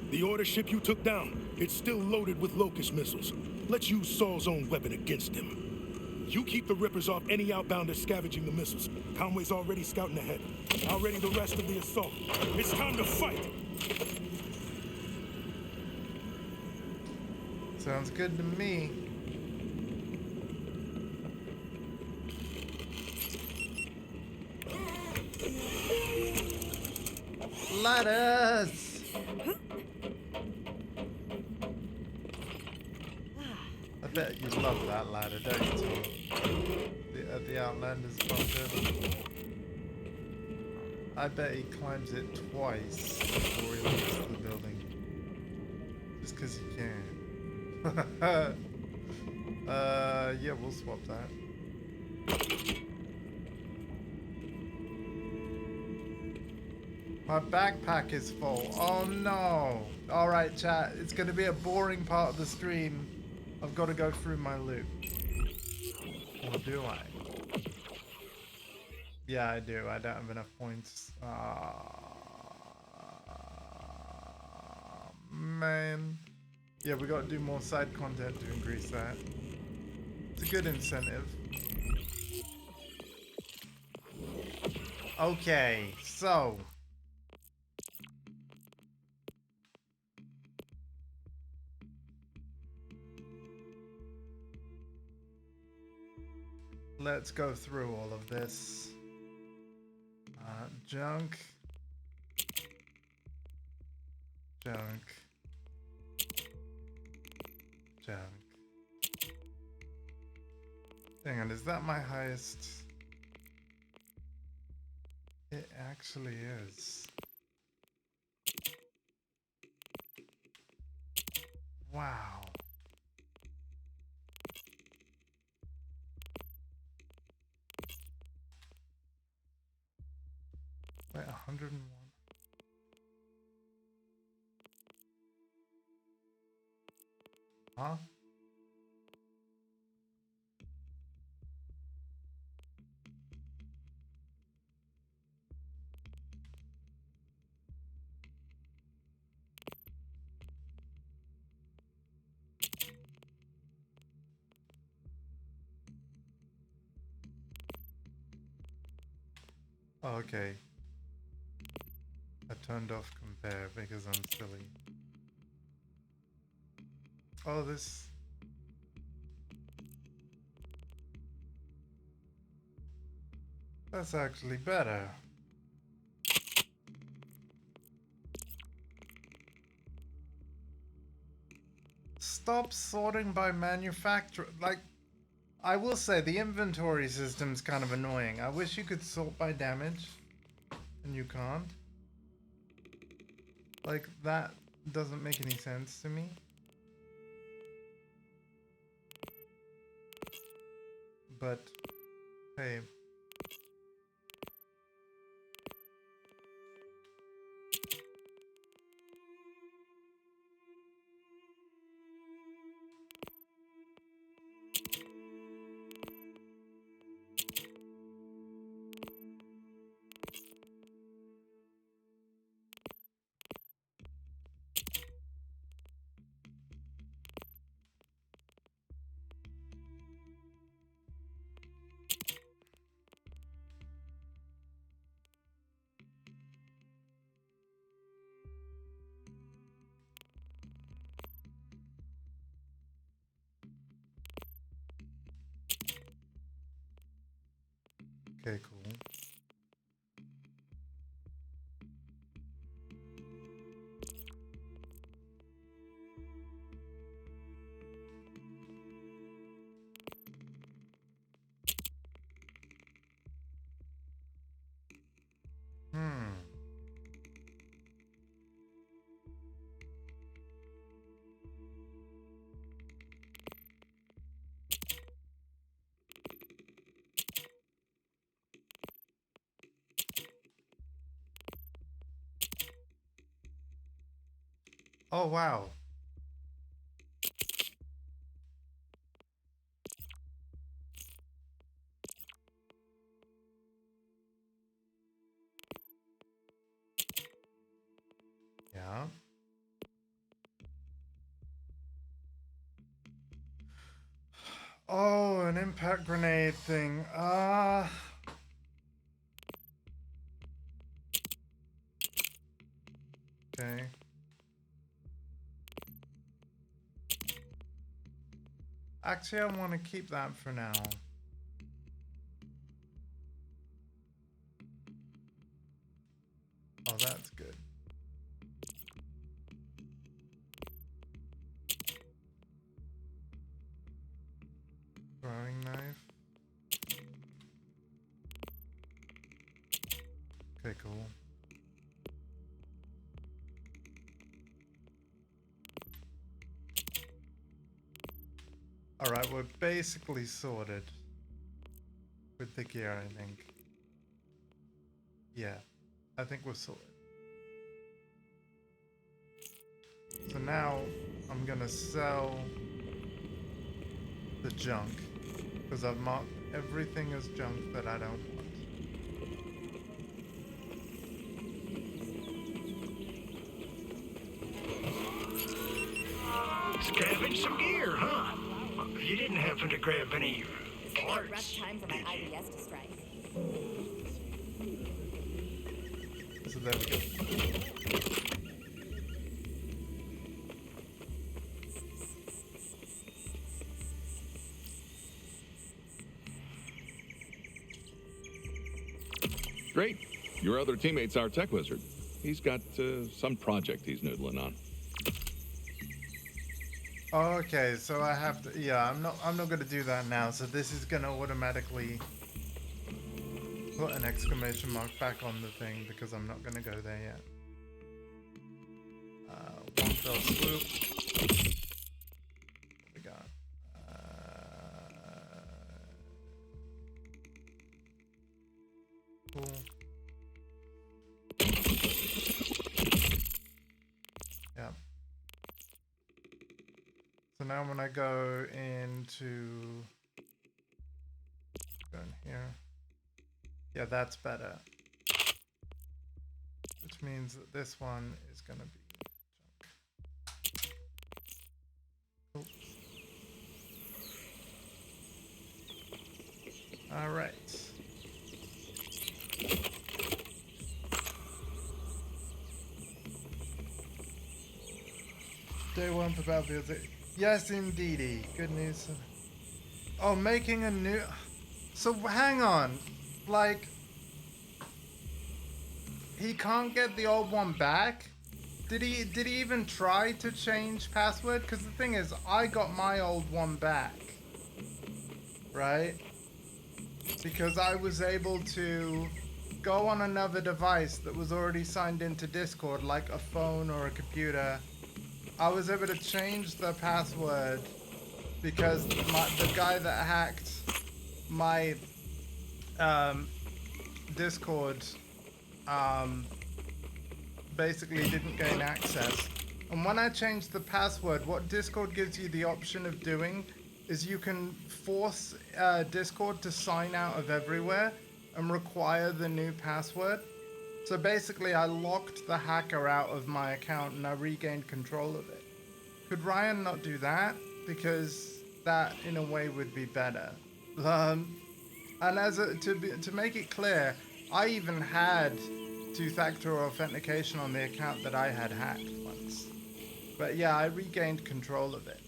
The Order ship you took down, it's still loaded with Locust missiles. Let's use Saul's own weapon against him. You keep the Rippers off any outbounders scavenging the missiles. Conway's already scouting ahead. I'll ready the rest of the assault. It's time to fight! Sounds good to me. ladders! I bet you love that ladder, don't you, Tom? The Outlander's bunker. I bet he climbs it twice before he leaves the building. Just because he can. Yeah, we'll swap that. My backpack is full. Oh no! Alright, chat. It's gonna be a boring part of the stream. I've got to go through my loot. Or do I? Yeah, I do. I don't have enough points. Man. Yeah, we got to do more side content to increase that. It's a good incentive. Okay, so. Let's go through all of this. Junk. Junk. Junk. Hang on, is that my highest? It actually is. Wow. Wait, 101. Huh? Oh, okay. I turned off compare because I'm silly. Oh, this... That's actually better. Stop sorting by manufacturer. Like, I will say the inventory system's kind of annoying. I wish you could sort by damage, and you can't. Like, that doesn't make any sense to me. But, hey. Okay, cool. Oh, wow. Yeah. Oh, an impact grenade thing. Okay. Actually, I want to keep that for now. Oh, that's good. Alright, we're basically sorted with the gear, I think. Yeah, I think we're sorted. So now I'm gonna sell the junk because I've marked everything as junk that I don't want. Scavenge some gear, huh? You didn't happen to grab any It's gonna be a rough parts, time for my did you? IBS to strike. So there we go. Great. Your other teammate's our tech wizard. He's got some project he's noodling on. Okay, so I have to. Yeah, I'm not gonna do that now. So this is gonna automatically put an exclamation mark back on the thing because I'm not gonna go there yet. One fell swoop. What we got? Cool. Yeah. So now when I go into here, yeah, that's better. Which means that this one is gonna be junk. Oops. All right. Day one for Battlefield 6. Yes, indeedy. Good news. Oh, making a new. So hang on, like he can't get the old one back. Did he even try to change password? Because the thing is, I got my old one back, right? Because I was able to go on another device that was already signed into Discord, like a phone or a computer. I was able to change the password because the guy that hacked my Discord basically didn't gain access. And when I changed the password, what Discord gives you the option of doing is you can force Discord to sign out of everywhere and require the new password. So basically I locked the hacker out of my account and I regained control of it. Could Ryan not do that? Because that in a way would be better. And to make it clear, I even had two-factor authentication on the account that I had hacked once. But yeah, I regained control of it.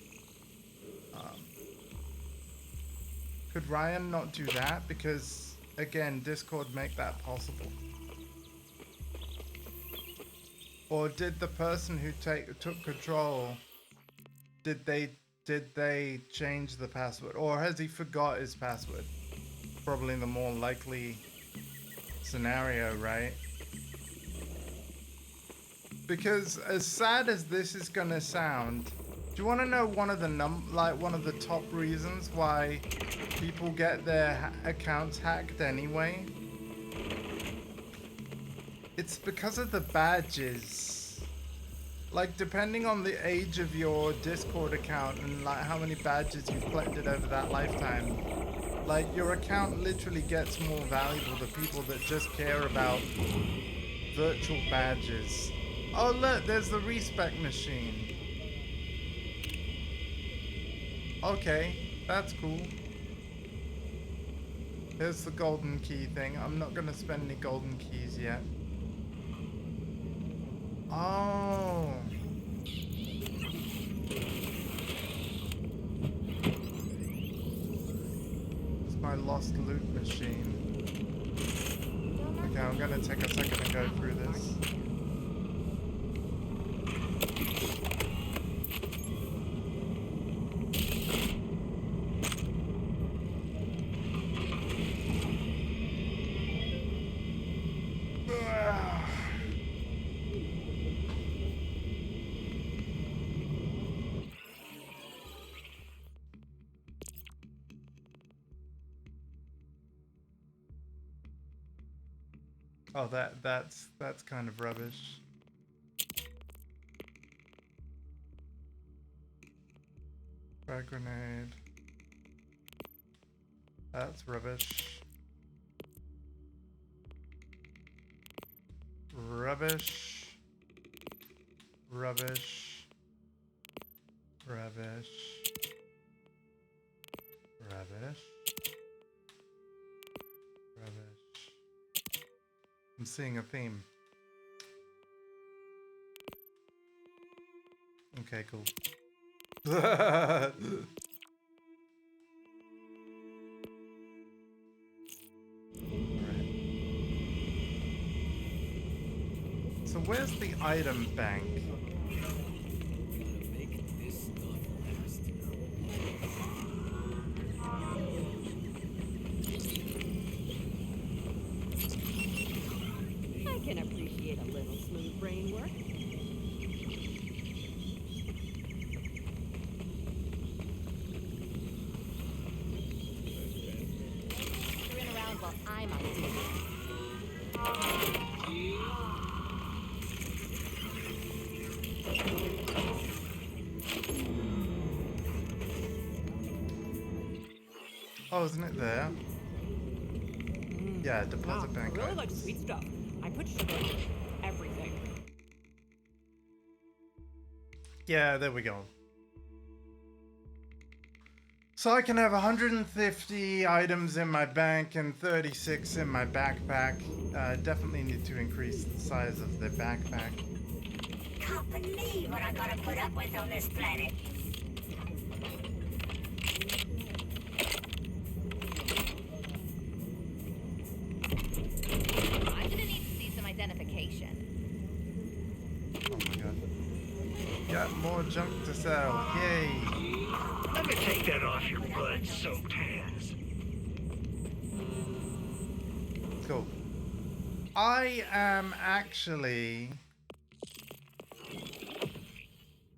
Could Ryan not do that? Because again, Discord make that possible. Or did the person who took control, did they change the password? Or has he forgot his password? Probably the more likely scenario, right? Because as sad as this is gonna sound, do you want to know one of the top reasons why people get their accounts hacked anyway? It's because of the badges. Like, depending on the age of your Discord account and like how many badges you've collected over that lifetime, like your account literally gets more valuable to people that just care about virtual badges. Oh look, there's the respec machine. Okay, that's cool. Here's the golden key thing. I'm not gonna spend any golden keys yet. Oh. It's my lost loot machine. Okay, I'm gonna take a second and go through this. Oh, that's kind of rubbish. Frag grenade. That's rubbish. Rubbish. Rubbish. Rubbish. Rubbish. Rubbish. I'm seeing a theme. Okay, cool. So where's the item bank? I can appreciate a little smooth brain work. Screwing around while I'm on duty. Oh, isn't it there? Yeah, deposit bank. Really like sweet stuff. I put sugar in everything. Yeah, there we go. So I can have 150 items in my bank and 36 in my backpack. Definitely need to increase the size of the backpack. Can't believe what I gotta put up with on this planet. I'm gonna need to see some identification. Oh my god. Got more junk to sell. Yay. Let me take that off your blood-soaked hands. Cool. I am actually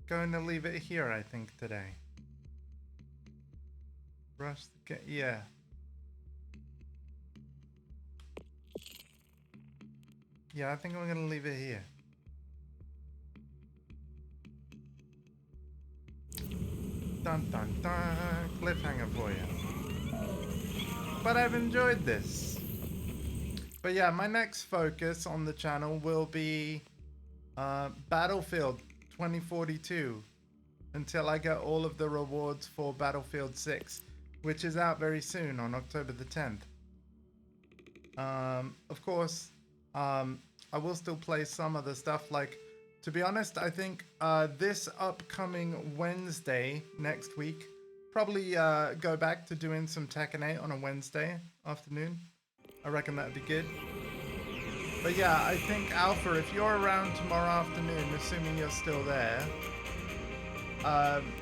going to leave it here, I think, today. Rush the game. Yeah. Yeah, I think I'm going to leave it here. Dun dun dun. Cliffhanger for you. But I've enjoyed this. But yeah, my next focus on the channel will be Battlefield 2042 until I get all of the rewards for Battlefield 6, which is out very soon on October the 10th. Of course, I will still play some other stuff. Like, to be honest, I think this upcoming Wednesday next week, probably go back to doing some Tekken 8 on a Wednesday afternoon. I reckon that'd be good. But yeah, I think Alpha, if you're around tomorrow afternoon, assuming you're still there,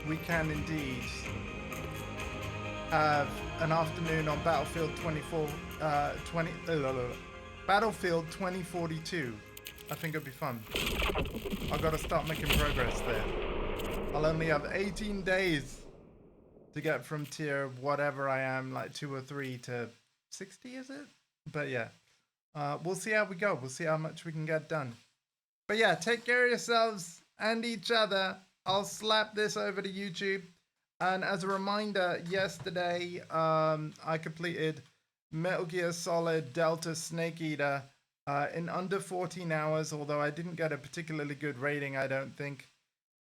we can indeed have an afternoon on Battlefield 2042. I think it'd be fun. I've got to start making progress there. I'll only have 18 days to get from tier whatever I am, like 2 or 3 to 60, is it? But yeah, we'll see how we go. We'll see how much we can get done. But yeah, take care of yourselves and each other. I'll slap this over to YouTube. And as a reminder, yesterday I completed Metal Gear Solid Delta Snake Eater in under 14 hours, although I didn't get a particularly good rating, I don't think.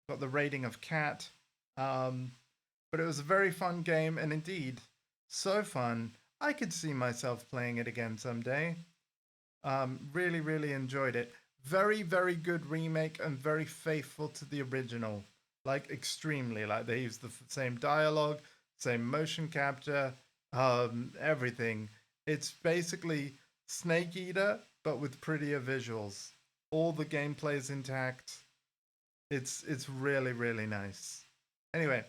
Got the rating of Cat. But it was a very fun game, and indeed, so fun. I could see myself playing it again someday. Really, really enjoyed it. Very, very good remake and very faithful to the original. Like, extremely. Like, they use the same dialogue, same motion capture, everything. It's basically Snake Eater, but with prettier visuals. All the gameplay is intact. It's really, really nice. Anyway,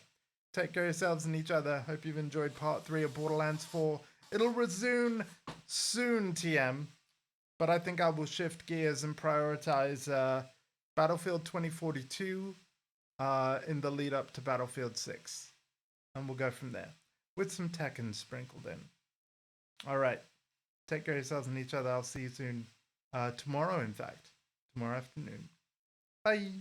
take care of yourselves and each other. Hope you've enjoyed part 3 of Borderlands 4. It'll resume soon, TM. But I think I will shift gears and prioritize Battlefield 2042 in the lead up to Battlefield 6. And we'll go from there. With some Tekken sprinkled in. Alright. Take care of yourselves and each other. I'll see you soon. Tomorrow, in fact. Tomorrow afternoon. Bye.